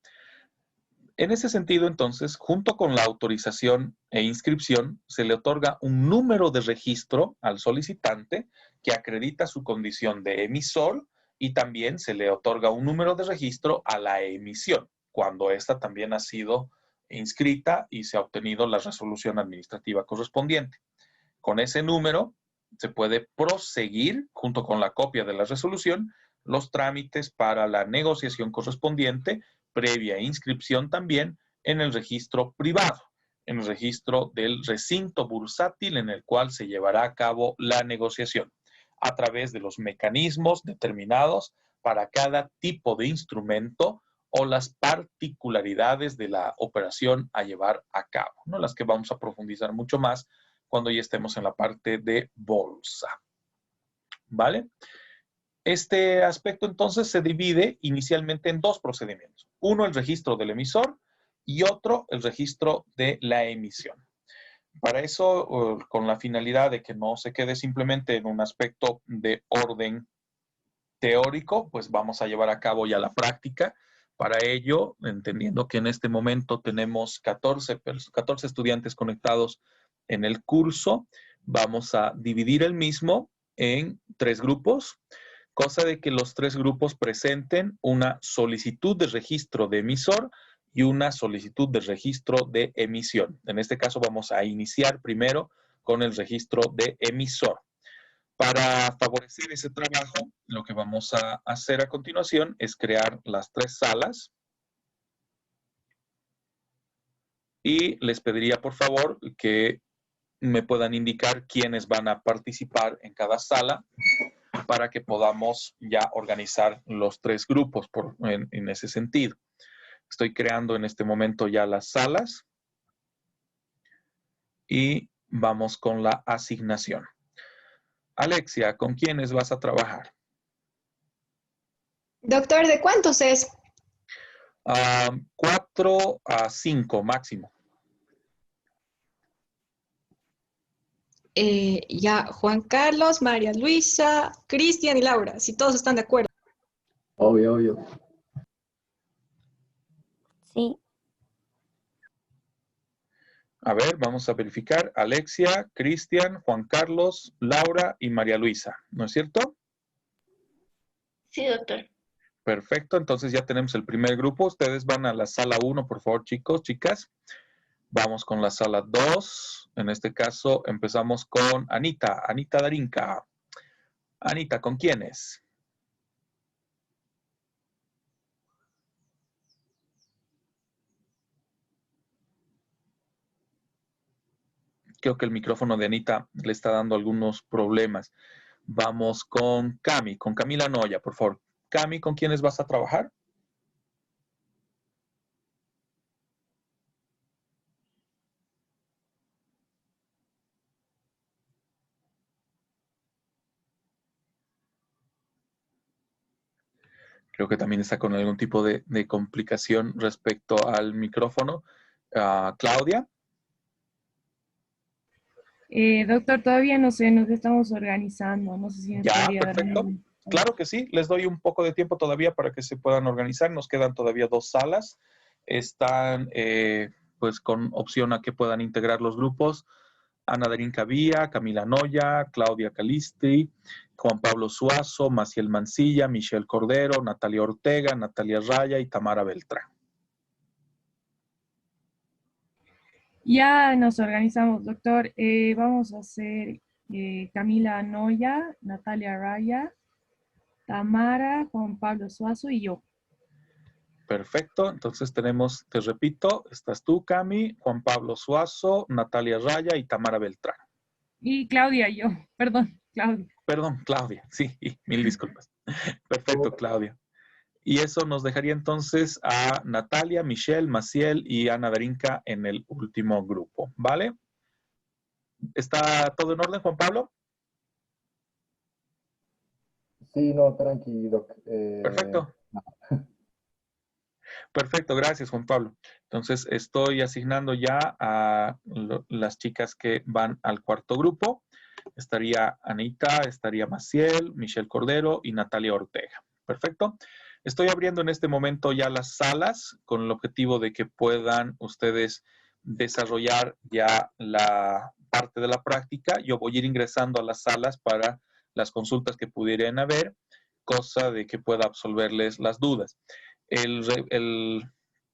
En ese sentido, entonces, junto con la autorización e inscripción, se le otorga un número de registro al solicitante que acredita su condición de emisor y también se le otorga un número de registro a la emisión, cuando ésta también ha sido inscrita y se ha obtenido la resolución administrativa correspondiente. Con ese número se puede proseguir, junto con la copia de la resolución, los trámites para la negociación correspondiente, previa inscripción también en el registro privado, en el registro del recinto bursátil en el cual se llevará a cabo la negociación, a través de los mecanismos determinados para cada tipo de instrumento o las particularidades de la operación a llevar a cabo, ¿no? Las que vamos a profundizar mucho más cuando ya estemos en la parte de bolsa. ¿Vale? Este aspecto entonces se divide inicialmente en dos procedimientos. Uno, el registro del emisor y otro, el registro de la emisión. Para eso, con la finalidad de que no se quede simplemente en un aspecto de orden teórico, pues vamos a llevar a cabo ya la práctica. Para ello, entendiendo que en este momento tenemos 14 estudiantes conectados en el curso, vamos a dividir el mismo en 3 grupos, cosa de que los 3 grupos presenten una solicitud de registro de emisor y una solicitud de registro de emisión. En este caso vamos a iniciar primero con el registro de emisor. Para favorecer ese trabajo, lo que vamos a hacer a continuación es crear las 3 salas. Y les pediría, por favor, que me puedan indicar quiénes van a participar en cada sala para que podamos ya organizar los 3 grupos en ese sentido. Estoy creando en este momento ya las salas y vamos con la asignación. Alexia, ¿con quiénes vas a trabajar? Doctor, ¿de cuántos es? 4 a 5 máximo. Ya, Juan Carlos, María Luisa, Cristian y Laura, si todos están de acuerdo. Obvio, obvio. Sí. A ver, vamos a verificar. Alexia, Cristian, Juan Carlos, Laura y María Luisa, ¿no es cierto? Sí, doctor. Perfecto, entonces ya tenemos el primer grupo. Ustedes van a la sala 1, por favor, chicos, chicas. Vamos con la sala 2. En este caso empezamos con Anita, Anita Darinka. Anita, ¿con quiénes? Creo que el micrófono de Anita le está dando algunos problemas. Vamos con Cami, con Camila Noya, por favor. Cami, ¿con quiénes vas a trabajar? Creo que también está con algún tipo de complicación respecto al micrófono. Claudia. Doctor, todavía no sé, nos estamos organizando. No sé si me Ya, podría dar perfecto. un- Claro que sí, les doy un poco de tiempo todavía para que se puedan organizar. Nos quedan todavía 2 salas. Están pues con opción a que puedan integrar los grupos. Ana Darinka Vía, Camila Noya, Claudia Calistri, Juan Pablo Suazo, Maciel Mancilla, Michelle Cordero, Natalia Ortega, Natalia Raya y Tamara Beltrán. Ya nos organizamos, doctor. Vamos a hacer Camila Noya, Natalia Raya, Tamara, Juan Pablo Suazo y yo. Perfecto, entonces tenemos, te repito, estás tú, Cami, Juan Pablo Suazo, Natalia Raya y Tamara Beltrán. Y Claudia, yo. Perdón, Claudia. Perdón, Claudia, sí, mil disculpas. Perfecto, Claudia. Y eso nos dejaría entonces a Natalia, Michelle, Maciel y Ana Darinka en el último grupo, ¿vale? ¿Está todo en orden, Juan Pablo? Sí, no, tranqui, Doc. Perfecto. Perfecto, gracias, Juan Pablo. Entonces, estoy asignando ya a las chicas que van al cuarto grupo. Estaría Anita, estaría Maciel, Michelle Cordero y Natalia Ortega. Perfecto. Estoy abriendo en este momento ya las salas con el objetivo de que puedan ustedes desarrollar ya la parte de la práctica. Yo voy a ir ingresando a las salas para las consultas que pudieran haber, cosa de que pueda absolverles las dudas. El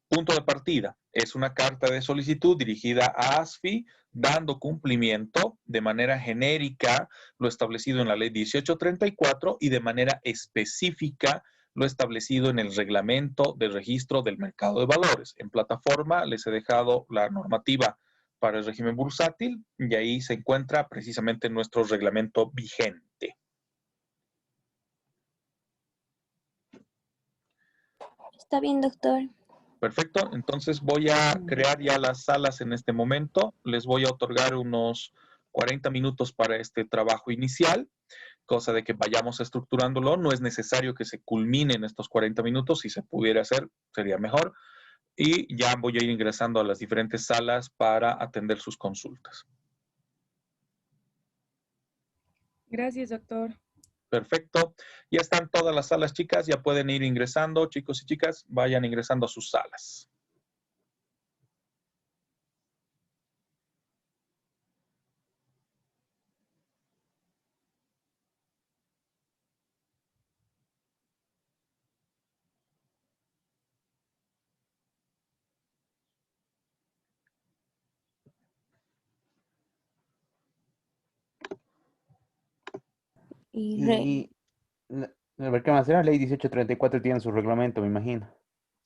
punto de partida es una carta de solicitud dirigida a ASFI, dando cumplimiento de manera genérica lo establecido en la ley 1834 y de manera específica lo establecido en el reglamento de registro del mercado de valores. En plataforma les he dejado la normativa para el régimen bursátil y ahí se encuentra precisamente nuestro reglamento vigente. Está bien, doctor. Perfecto, entonces voy a crear ya las salas en este momento. Les voy a otorgar unos 40 minutos para este trabajo inicial. cosa de que vayamos estructurándolo. No es necesario que se culmine en estos 40 minutos. Si se pudiera hacer, sería mejor. Y ya voy a ir ingresando a las diferentes salas para atender sus consultas. Gracias, doctor. Perfecto. Ya están todas las salas, chicas. Ya pueden ir ingresando, chicos y chicas. Vayan ingresando a sus salas. Y a ver, ¿qué más era? Ley 1834 tiene su reglamento, me imagino.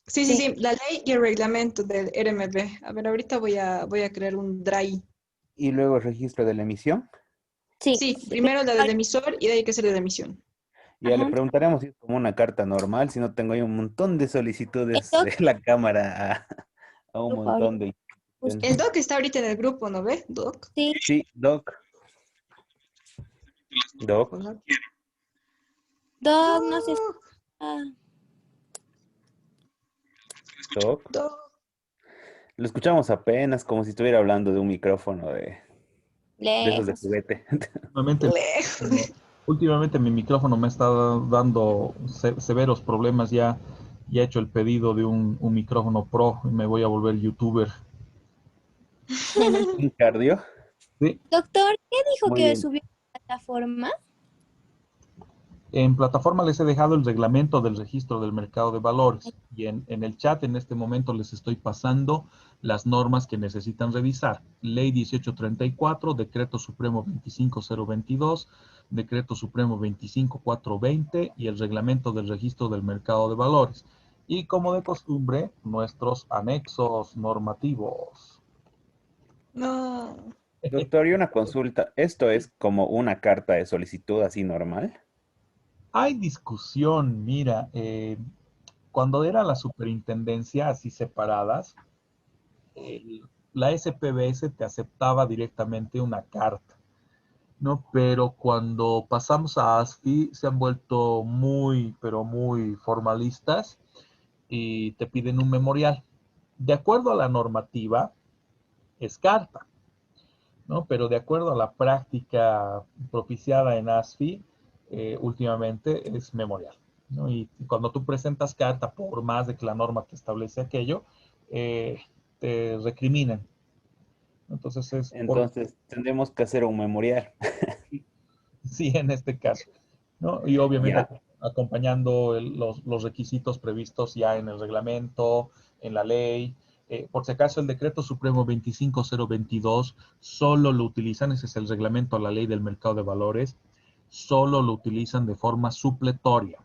Sí, sí, sí, la ley y el reglamento del RMB. A ver, ahorita voy a crear un DRAI. Y luego el registro de la emisión. Sí, primero la del emisor y de ahí hay que hacer la de emisión. Ya le Ajá. preguntaremos si es como una carta normal, si no tengo ahí un montón de solicitudes Eso. de la Cámara a un Grupo montón de El doc está ahorita en el grupo, ¿no ve? Doc. Sí, Sí, Doc. Doc. Hola. Doc, no se escucha. Doc. Doc. Lo escuchamos apenas como si estuviera hablando de un micrófono de esos de Lejos. juguete. Últimamente mi micrófono me está dando severos problemas. Ya he hecho el pedido de un micrófono pro y me voy a volver youtuber. Un cardio. Sí. Doctor, ¿qué dijo Muy que bien. subió a la plataforma? En plataforma les he dejado el reglamento del registro del mercado de valores y en el chat en este momento les estoy pasando las normas que necesitan revisar. Ley 1834, Decreto Supremo 25022, Decreto Supremo 25420 y el reglamento del registro del mercado de valores. Y como de costumbre, nuestros anexos normativos. No. Doctor, y una consulta. ¿Esto es como una carta de solicitud así normal? Hay discusión, mira, cuando era la superintendencia así separadas, la SPBS te aceptaba directamente una carta, ¿no? Pero cuando pasamos a ASFI se han vuelto muy, pero muy formalistas y te piden un memorial. De acuerdo a la normativa, es carta, ¿no? Pero de acuerdo a la práctica propiciada en ASFI, últimamente es memorial, ¿no? Y cuando tú presentas carta, por más de que la norma te establece aquello, te recriminan. Entonces es por Entonces, tendremos que hacer un memorial. sí en este caso, ¿no? Y obviamente Ya. acompañando los requisitos previstos ya en el reglamento, en la ley. Por si acaso, el Decreto Supremo 25022 solo lo utilizan, ese es el reglamento a la ley del mercado de valores, solo lo utilizan de forma supletoria,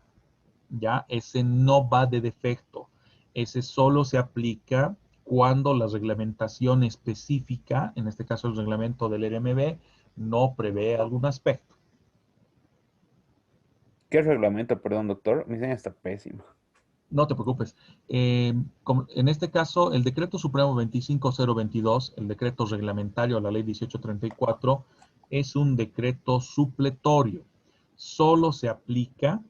¿ya? Ese no va de defecto, ese solo se aplica cuando la reglamentación específica, en este caso el reglamento del RMB, no prevé algún aspecto. ¿Qué reglamento, perdón, doctor? Mi señal está pésima. No te preocupes. En este caso, el Decreto Supremo 25022, el decreto reglamentario a la Ley 1834, es un decreto supletorio. Solo se aplica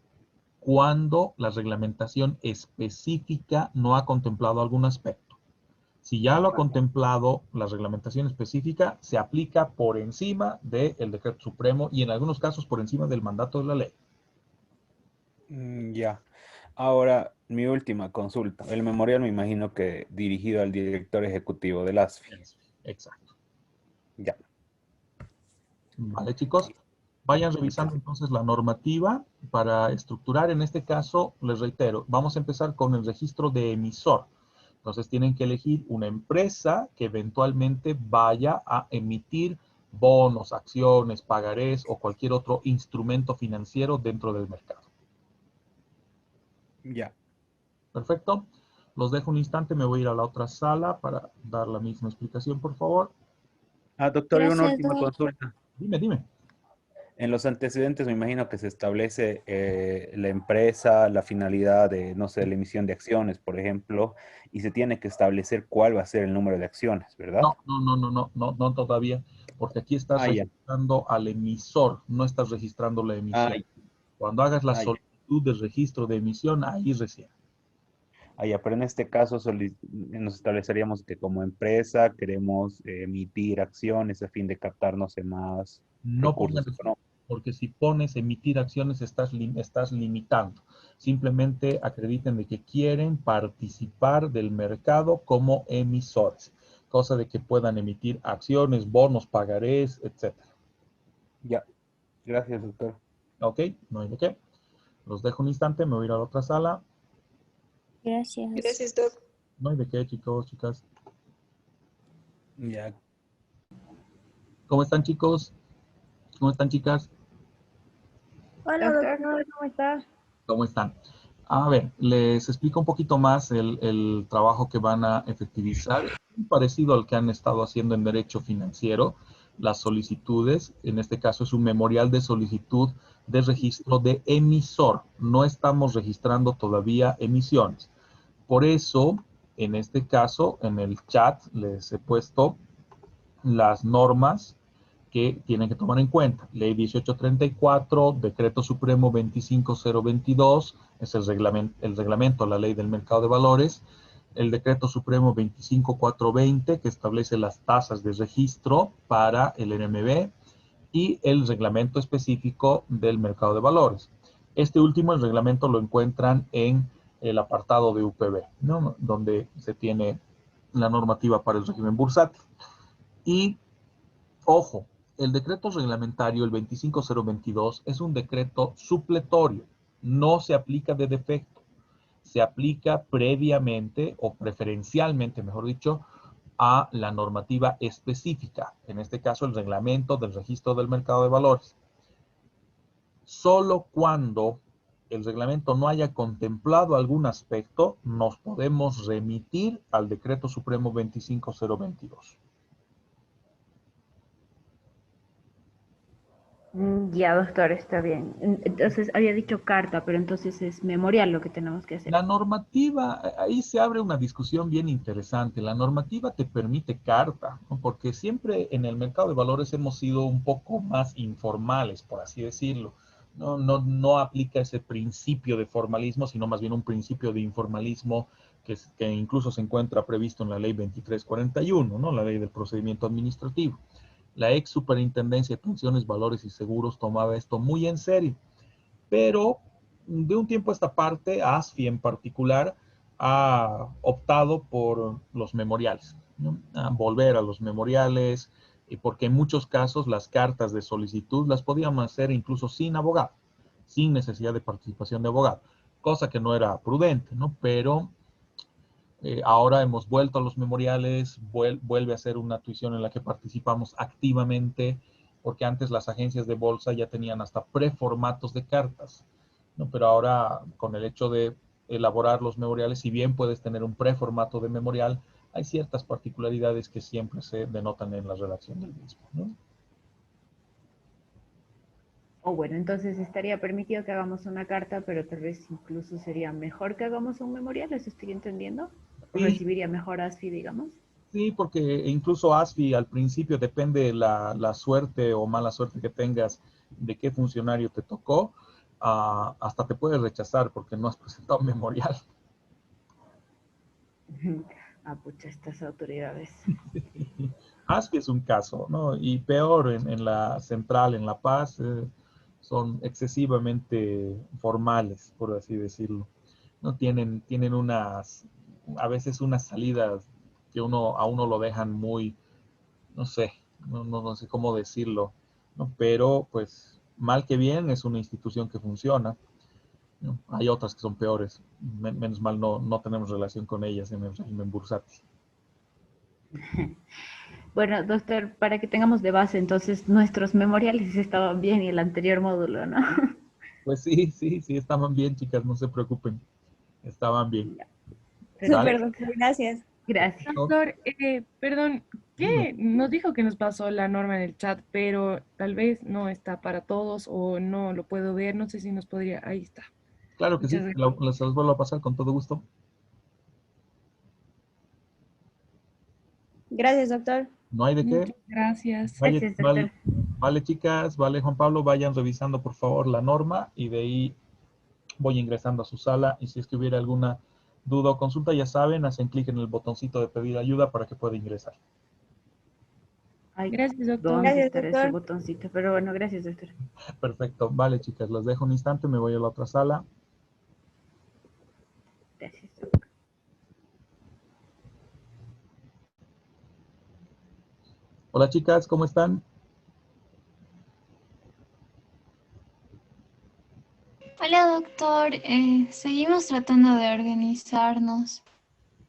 cuando la reglamentación específica no ha contemplado algún aspecto. Si ya lo ha contemplado la reglamentación específica, se aplica por encima del Decreto Supremo y en algunos casos por encima del mandato de la ley. Ya. Ahora, mi última consulta. El memorial me imagino que dirigido al director ejecutivo del ASFI. Exacto. Ya. Vale, chicos. Vayan revisando entonces la normativa para estructurar. En este caso, les reitero, vamos a empezar con el registro de emisor. Entonces tienen que elegir una empresa que eventualmente vaya a emitir bonos, acciones, pagarés o cualquier otro instrumento financiero dentro del mercado. Ya. Perfecto. Los dejo un instante, me voy a ir a la otra sala para dar la misma explicación, por favor. Ah, doctor, y una Gracias, última Doc. consulta. Dime. En los antecedentes me imagino que se establece la empresa, la finalidad de, no sé, la emisión de acciones, por ejemplo, y se tiene que establecer cuál va a ser el número de acciones, ¿verdad? No todavía, porque aquí estás Ah, ya. registrando al emisor, no estás registrando la Ah, emisión. Cuando hagas la ah, ya. solicitud de registro de emisión, ahí recién. Ah, ya, pero en este caso nos estableceríamos que como empresa queremos emitir acciones a fin de captar, no sé, más No pongas recursos eso, económicos. porque si pones emitir acciones estás limitando. Simplemente acrediten de que quieren participar del mercado como emisores, cosa de que puedan emitir acciones, bonos, pagarés, etcétera. Ya, gracias, doctor. ¿Ok? No hay de qué. Los dejo un instante, me voy a ir a la otra sala. Gracias. Gracias, Doc. No hay de qué, chicos, chicas. Ya, ¿Cómo están, chicos? ¿Cómo están, chicas? Hola, Doctor. doctor, ¿cómo está? ¿Cómo están? A ver, les explico un poquito más el trabajo que van a efectivizar, muy parecido al que han estado haciendo en derecho financiero, las solicitudes, en este caso es un memorial de solicitud de registro de emisor. No estamos registrando todavía emisiones. Por eso, en este caso, en el chat les he puesto las normas que tienen que tomar en cuenta. Ley 1834, Decreto Supremo 25022, es el reglamento a la Ley del Mercado de Valores. El Decreto Supremo 25420, que establece las tasas de registro para el RMB. Y el reglamento específico del mercado de valores. Este último, el reglamento, lo encuentran en el apartado de UPB, ¿no? Donde se tiene la normativa para el régimen bursátil. Y ojo, el decreto reglamentario, el 25022, es un decreto supletorio, no se aplica de defecto, se aplica previamente o preferencialmente, mejor dicho, a la normativa específica, en este caso el reglamento del registro del mercado de valores. Solo cuando el reglamento no haya contemplado algún aspecto, nos podemos remitir al decreto supremo 25022. Ya, doctor, está bien. Entonces, había dicho carta, pero entonces es memorial lo que tenemos que hacer. La normativa, ahí se abre una discusión bien interesante. La normativa te permite carta, ¿no? Porque siempre en el mercado de valores hemos sido un poco más informales, por así decirlo. No aplica ese principio de formalismo, sino más bien un principio de informalismo que incluso se encuentra previsto en la ley 2341, ¿no? La ley del procedimiento administrativo. La ex Superintendencia de Pensiones, Valores y Seguros tomaba esto muy en serio, pero de un tiempo a esta parte, ASFI en particular ha optado por los memoriales, ¿no? A volver a los memoriales, porque en muchos casos las cartas de solicitud las podíamos hacer incluso sin abogado, sin necesidad de participación de abogado, cosa que no era prudente, ¿no? Pero ahora hemos vuelto a los memoriales, vuelve a ser una tuición en la que participamos activamente, porque antes las agencias de bolsa ya tenían hasta preformatos de cartas, ¿no? Pero ahora con el hecho de elaborar los memoriales, si bien puedes tener un preformato de memorial, hay ciertas particularidades que siempre se denotan en la redacción del mismo, ¿no? O bueno, entonces estaría permitido que hagamos una carta, pero tal vez incluso sería mejor que hagamos un memorial, ¿eso estoy entendiendo? ¿O Sí, recibiría mejor ASFI, digamos? sí, porque incluso ASFI al principio depende la suerte o mala suerte que tengas de qué funcionario te tocó, hasta te puede rechazar porque no has presentado un memorial. Ah, pucha, estas autoridades. ASFI es un caso, ¿no? Y peor en la central, en La Paz, son excesivamente formales, por así decirlo. No tienen a veces unas salidas que a uno lo dejan muy, no sé, no sé cómo decirlo, ¿no? Pero pues mal que bien es una institución que funciona, ¿no? Hay otras que son peores. Menos mal no tenemos relación con ellas en el régimen bursátil. Bueno, doctor, para que tengamos de base, entonces nuestros memoriales estaban bien y el anterior módulo, ¿no? Pues sí, estaban bien, chicas, no se preocupen. Estaban bien. Ya, ¿Sale? Súper, doctor, gracias. Gracias. Doctor, perdón, ¿qué nos dijo que nos pasó la norma en el chat, pero tal vez no está para todos o no lo puedo ver? No sé si nos podría. Ahí está. Claro que Muchas sí, gracias. se los vuelvo a pasar con todo gusto. Gracias, doctor. No hay de qué. Muchas gracias. Vale, Gracias, doctor. vale, chicas, vale, Juan Pablo, vayan revisando por favor la norma y de ahí voy ingresando a su sala y si es que hubiera alguna duda o consulta, ya saben, hacen clic en el botoncito de pedir ayuda para que pueda ingresar. Ay, Gracias, doctor. ¿dónde Gracias, estará ese doctor. botoncito? Pero bueno, gracias, doctor. Perfecto, vale, chicas, las dejo un instante, me voy a la otra sala. Gracias, doctor. Hola, chicas, ¿cómo están? Hola, doctor. Seguimos tratando de organizarnos.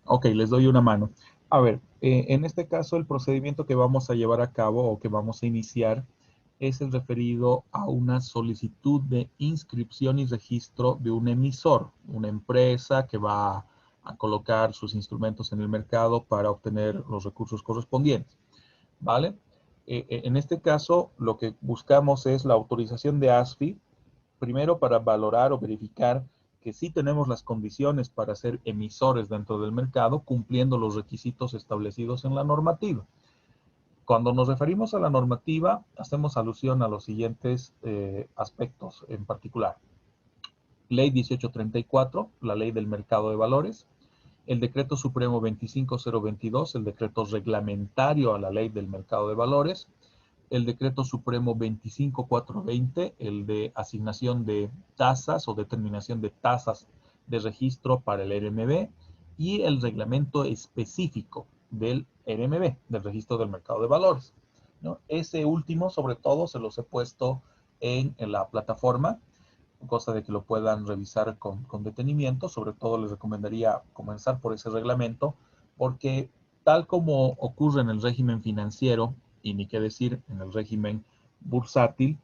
Ok, les doy una mano. A ver, en este caso el procedimiento que vamos a llevar a cabo o que vamos a iniciar es el referido a una solicitud de inscripción y registro de un emisor, una empresa que va a colocar sus instrumentos en el mercado para obtener los recursos correspondientes, ¿vale? En este caso, lo que buscamos es la autorización de ASFI, primero para valorar o verificar que sí tenemos las condiciones para ser emisores dentro del mercado, cumpliendo los requisitos establecidos en la normativa. Cuando nos referimos a la normativa, hacemos alusión a los siguientes aspectos en particular. Ley 1834, la ley del mercado de valores, el decreto supremo 25022, el decreto reglamentario a la ley del mercado de valores, el decreto supremo 25420, el de asignación de tasas o determinación de tasas de registro para el RMB, y el reglamento específico del RMB, del registro del mercado de valores, ¿no? Ese último, sobre todo, se los he puesto en la plataforma, cosa de que lo puedan revisar con detenimiento. Sobre todo les recomendaría comenzar por ese reglamento, porque tal como ocurre en el régimen financiero, y ni qué decir en el régimen bursátil,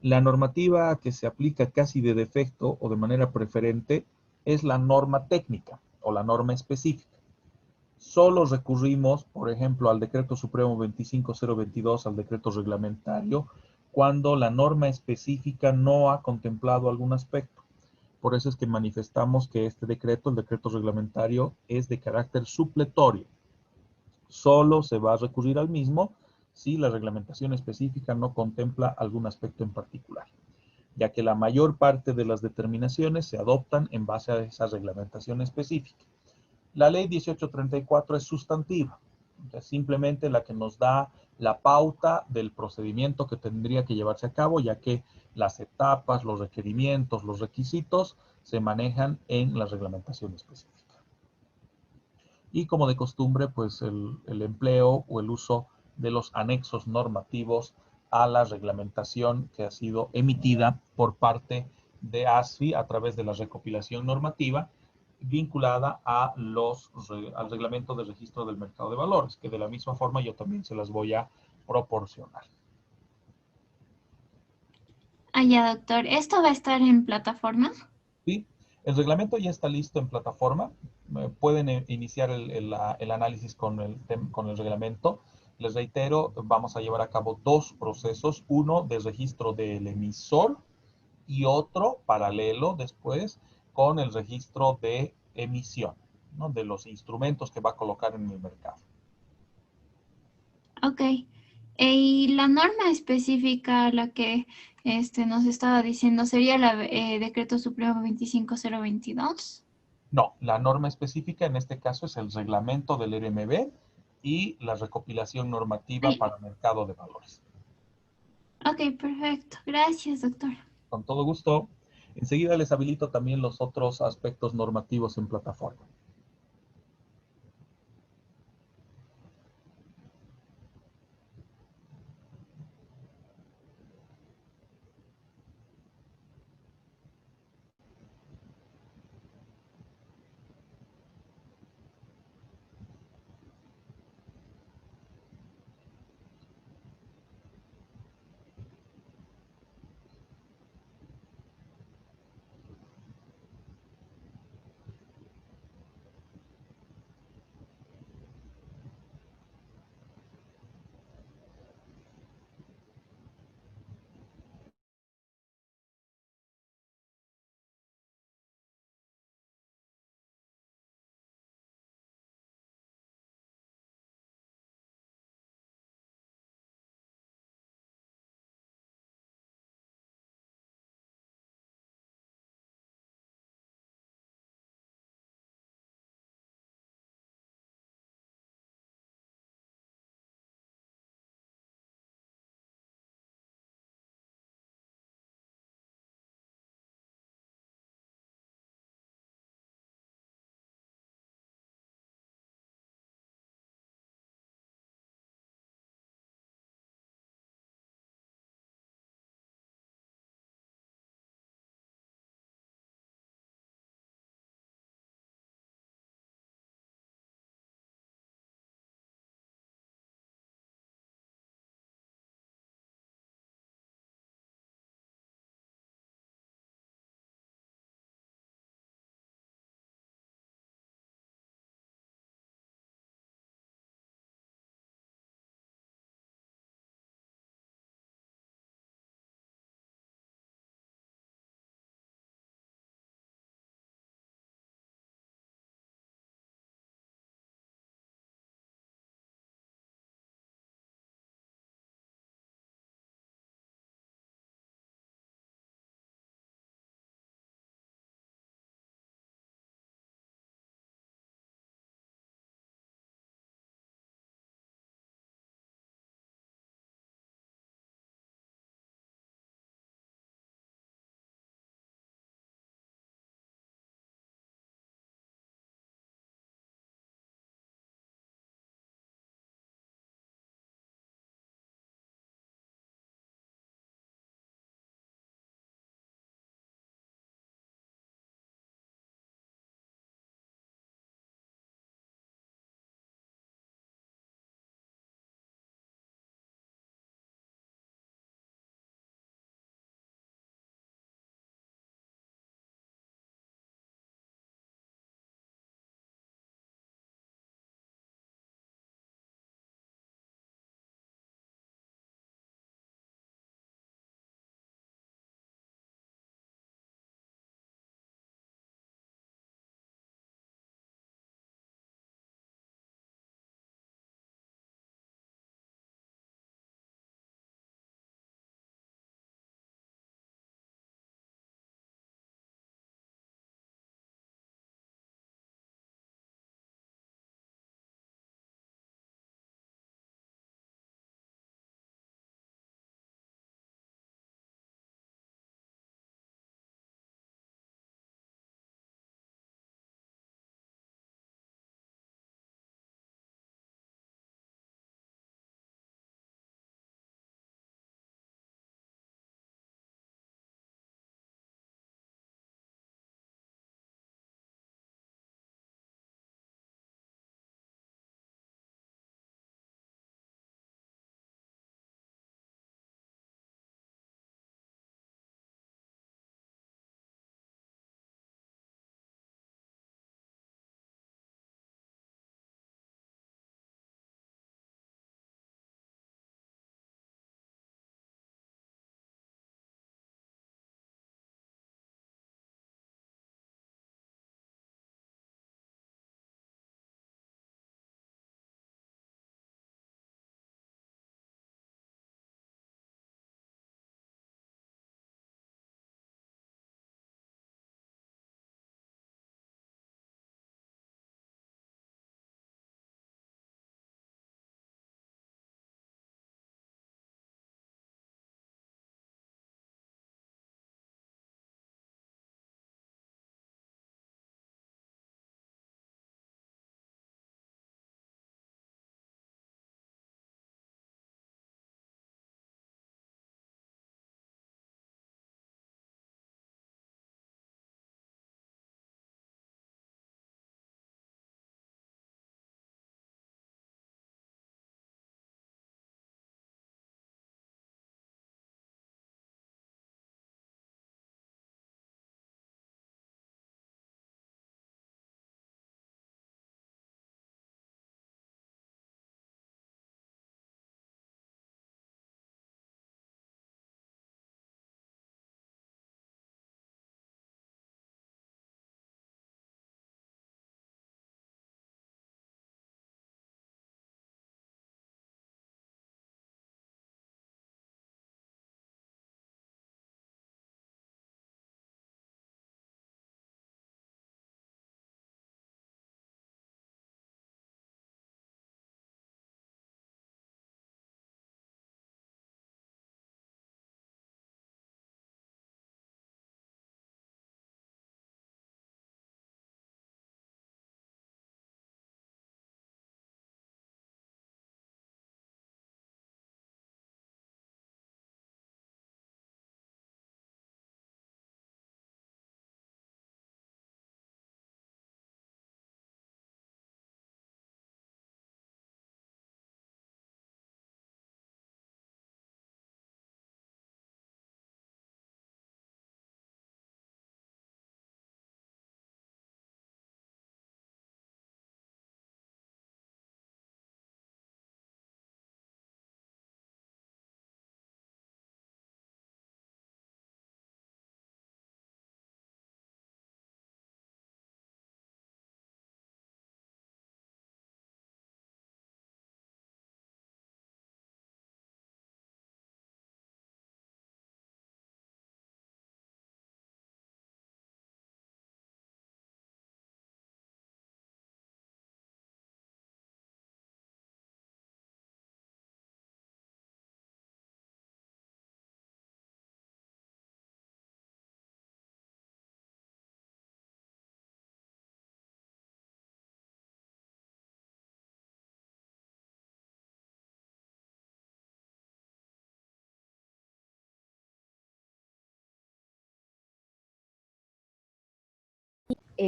la normativa que se aplica casi de defecto o de manera preferente es la norma técnica o la norma específica. Solo recurrimos, por ejemplo, al decreto supremo 25022, al decreto reglamentario, cuando la norma específica no ha contemplado algún aspecto. Por eso es que manifestamos que este decreto, el decreto reglamentario, es de carácter supletorio. Solo se va a recurrir al mismo si la reglamentación específica no contempla algún aspecto en particular, ya que la mayor parte de las determinaciones se adoptan en base a esa reglamentación específica. La ley 1834 es sustantiva, es simplemente la que nos da la pauta del procedimiento que tendría que llevarse a cabo, ya que las etapas, los requerimientos, los requisitos se manejan en la reglamentación específica. Y como de costumbre, pues el empleo o el uso de los anexos normativos a la reglamentación que ha sido emitida por parte de ASFI a través de la recopilación normativa vinculada al reglamento de registro del mercado de valores, que de la misma forma yo también se las voy a proporcionar. Ah, ya, doctor. ¿Esto va a estar en plataforma? ¿Sí? El reglamento ya está listo en plataforma. Pueden iniciar el análisis con el reglamento. Les reitero, vamos a llevar a cabo dos procesos, uno de registro del emisor y otro paralelo después con el registro de emisión, ¿no? De los instrumentos que va a colocar en el mercado. Ok. Y la norma específica, la que nos estaba diciendo, sería la Decreto Supremo 25022. No, la norma específica en este caso es el reglamento del RMB y la recopilación normativa Ay, para mercado de valores. ok, perfecto. Gracias, doctor. Con todo gusto. Enseguida les habilito también los otros aspectos normativos en plataforma.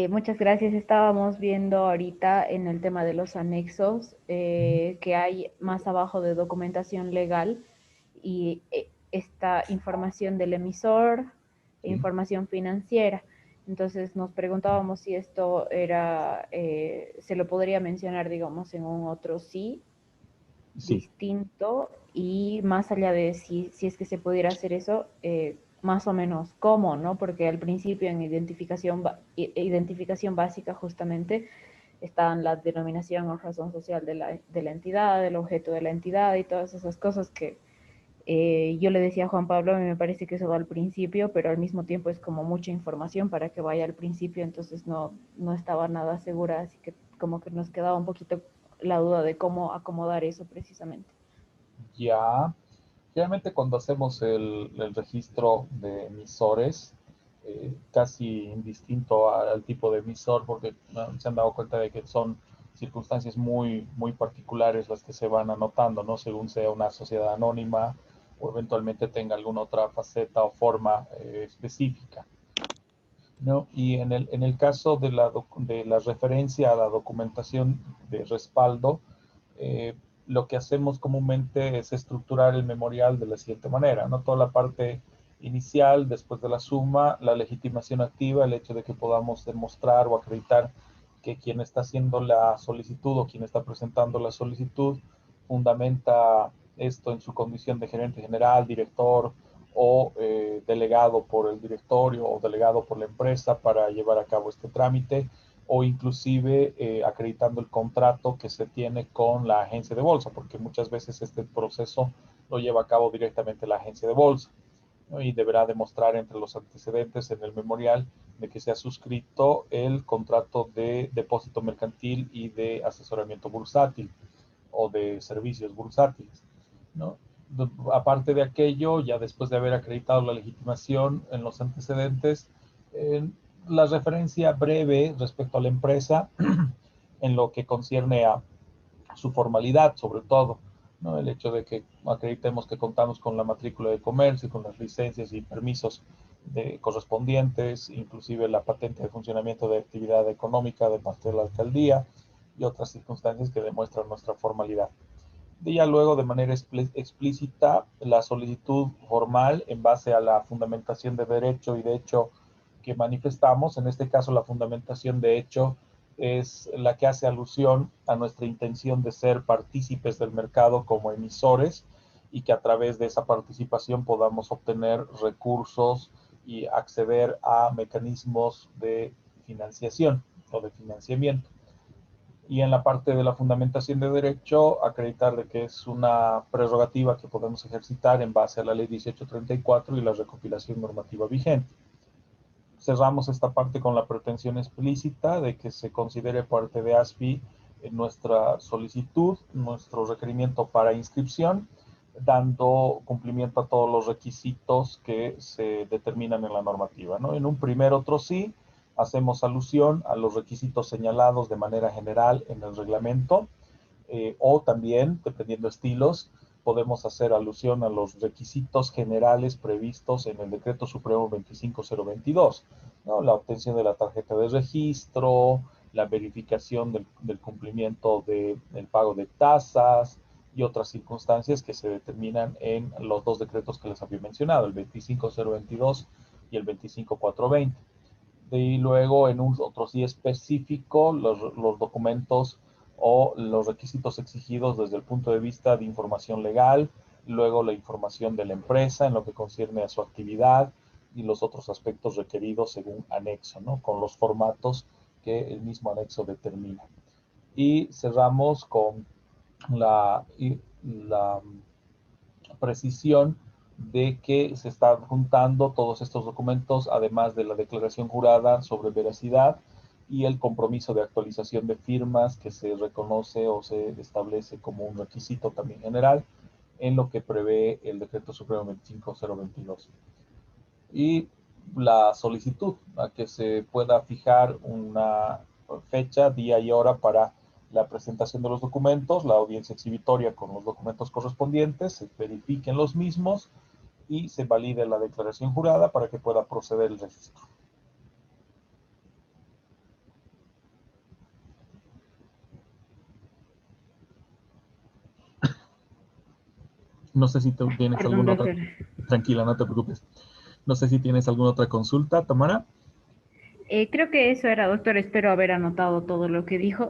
Muchas gracias. Estábamos viendo ahorita en el tema de los anexos que hay más abajo de documentación legal y esta información del emisor, información financiera. Entonces nos preguntábamos si esto era, se lo podría mencionar, digamos, en un otro sí distinto y más allá de si es que se pudiera hacer eso, más o menos cómo, ¿no? Porque al principio en identificación básica justamente estaban la denominación o razón social de la entidad, el objeto de la entidad y todas esas cosas que yo le decía a Juan Pablo, a mí me parece que eso va al principio, pero al mismo tiempo es como mucha información para que vaya al principio, entonces no estaba nada segura, así que como que nos quedaba un poquito la duda de cómo acomodar eso precisamente. Ya, realmente cuando hacemos el registro de emisores, casi indistinto al tipo de emisor, porque se han dado cuenta de que son circunstancias muy particulares las que se van anotando, ¿no? Según sea una sociedad anónima o eventualmente tenga alguna otra faceta o forma específica, ¿no? Y en el caso de la referencia a la documentación de respaldo, eh, lo que hacemos comúnmente es estructurar el memorial de la siguiente manera, ¿no? Toda la parte inicial, después de la suma, la legitimación activa, el hecho de que podamos demostrar o acreditar que quien está haciendo la solicitud o quien está presentando la solicitud fundamenta esto en su condición de gerente general, director o delegado por el directorio o delegado por la empresa para llevar a cabo este trámite, o inclusive acreditando el contrato que se tiene con la agencia de bolsa, porque muchas veces este proceso lo lleva a cabo directamente la agencia de bolsa, ¿no? Y deberá demostrar entre los antecedentes en el memorial de que se ha suscrito el contrato de depósito mercantil y de asesoramiento bursátil o de servicios bursátiles, ¿no? Aparte de aquello, ya después de haber acreditado la legitimación en los antecedentes, la referencia breve respecto a la empresa en lo que concierne a su formalidad, sobre todo, ¿no? El hecho de que acreditemos que contamos con la matrícula de comercio, con las licencias y permisos correspondientes, inclusive la patente de funcionamiento de actividad económica de parte de la alcaldía y otras circunstancias que demuestran nuestra formalidad. Y ya luego, de manera explícita, la solicitud formal en base a la fundamentación de derecho y de hecho que manifestamos. En este caso, la fundamentación de hecho es la que hace alusión a nuestra intención de ser partícipes del mercado como emisores y que a través de esa participación podamos obtener recursos y acceder a mecanismos de financiación o de financiamiento. Y en la parte de la fundamentación de derecho, acreditar de que es una prerrogativa que podemos ejercitar en base a la ley 1834 y la recopilación normativa vigente. Cerramos esta parte con la pretensión explícita de que se considere parte de ASFI en nuestra solicitud, nuestro requerimiento para inscripción, dando cumplimiento a todos los requisitos que se determinan en la normativa, ¿no? En un primer otro sí, hacemos alusión a los requisitos señalados de manera general en el reglamento, o también, dependiendo estilos, podemos hacer alusión a los requisitos generales previstos en el Decreto Supremo 25022, ¿no? La obtención de la tarjeta de registro, la verificación del cumplimiento del pago de tasas y otras circunstancias que se determinan en los dos decretos que les había mencionado, el 25022 y el 25420. Y luego, en un otro sí específico, los documentos o los requisitos exigidos desde el punto de vista de información legal, luego la información de la empresa en lo que concierne a su actividad y los otros aspectos requeridos según anexo, ¿no? Con los formatos que el mismo anexo determina. Y cerramos con la precisión de que se están juntando todos estos documentos, además de la declaración jurada sobre veracidad y el compromiso de actualización de firmas que se reconoce o se establece como un requisito también general en lo que prevé el Decreto Supremo 25022. Y la solicitud a que se pueda fijar una fecha, día y hora para la presentación de los documentos, la audiencia exhibitoria con los documentos correspondientes, se verifiquen los mismos y se valide la declaración jurada para que pueda proceder el registro. No sé si tú tienes Perdón, alguna otra... doctor. Tranquila, no te preocupes. No sé si tienes alguna otra consulta, Tamara. Creo que eso era, doctor. Espero haber anotado todo lo que dijo.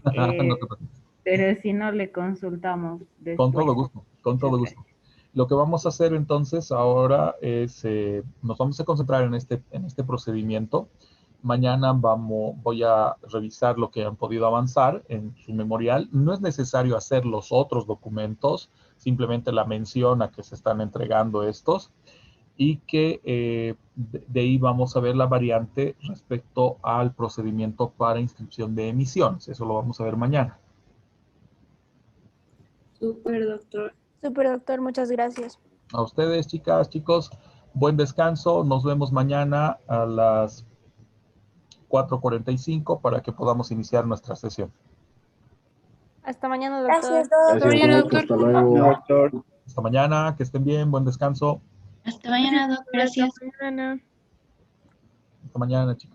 No te Eh, preocupes. pero si no, le consultamos Con después. todo gusto, con Muchas todo gracias. gusto. Lo que vamos a hacer entonces ahora es, nos vamos a concentrar en este procedimiento. Mañana voy a revisar lo que han podido avanzar en su memorial. No es necesario hacer los otros documentos, simplemente la mención a que se están entregando estos y que de ahí vamos a ver la variante respecto al procedimiento para inscripción de emisiones. Eso lo vamos a ver mañana. Súper, doctor. Super doctor, muchas gracias. A ustedes, chicas, chicos, buen descanso. Nos vemos mañana a las 4:45 para que podamos iniciar nuestra sesión. Hasta mañana, doctor. Gracias, Hasta mañana, doctor. doctor. Hasta luego. Doctor. Hasta mañana, que estén bien, buen descanso. Hasta mañana, Doc. Gracias. Hasta mañana. Hasta mañana, chicas.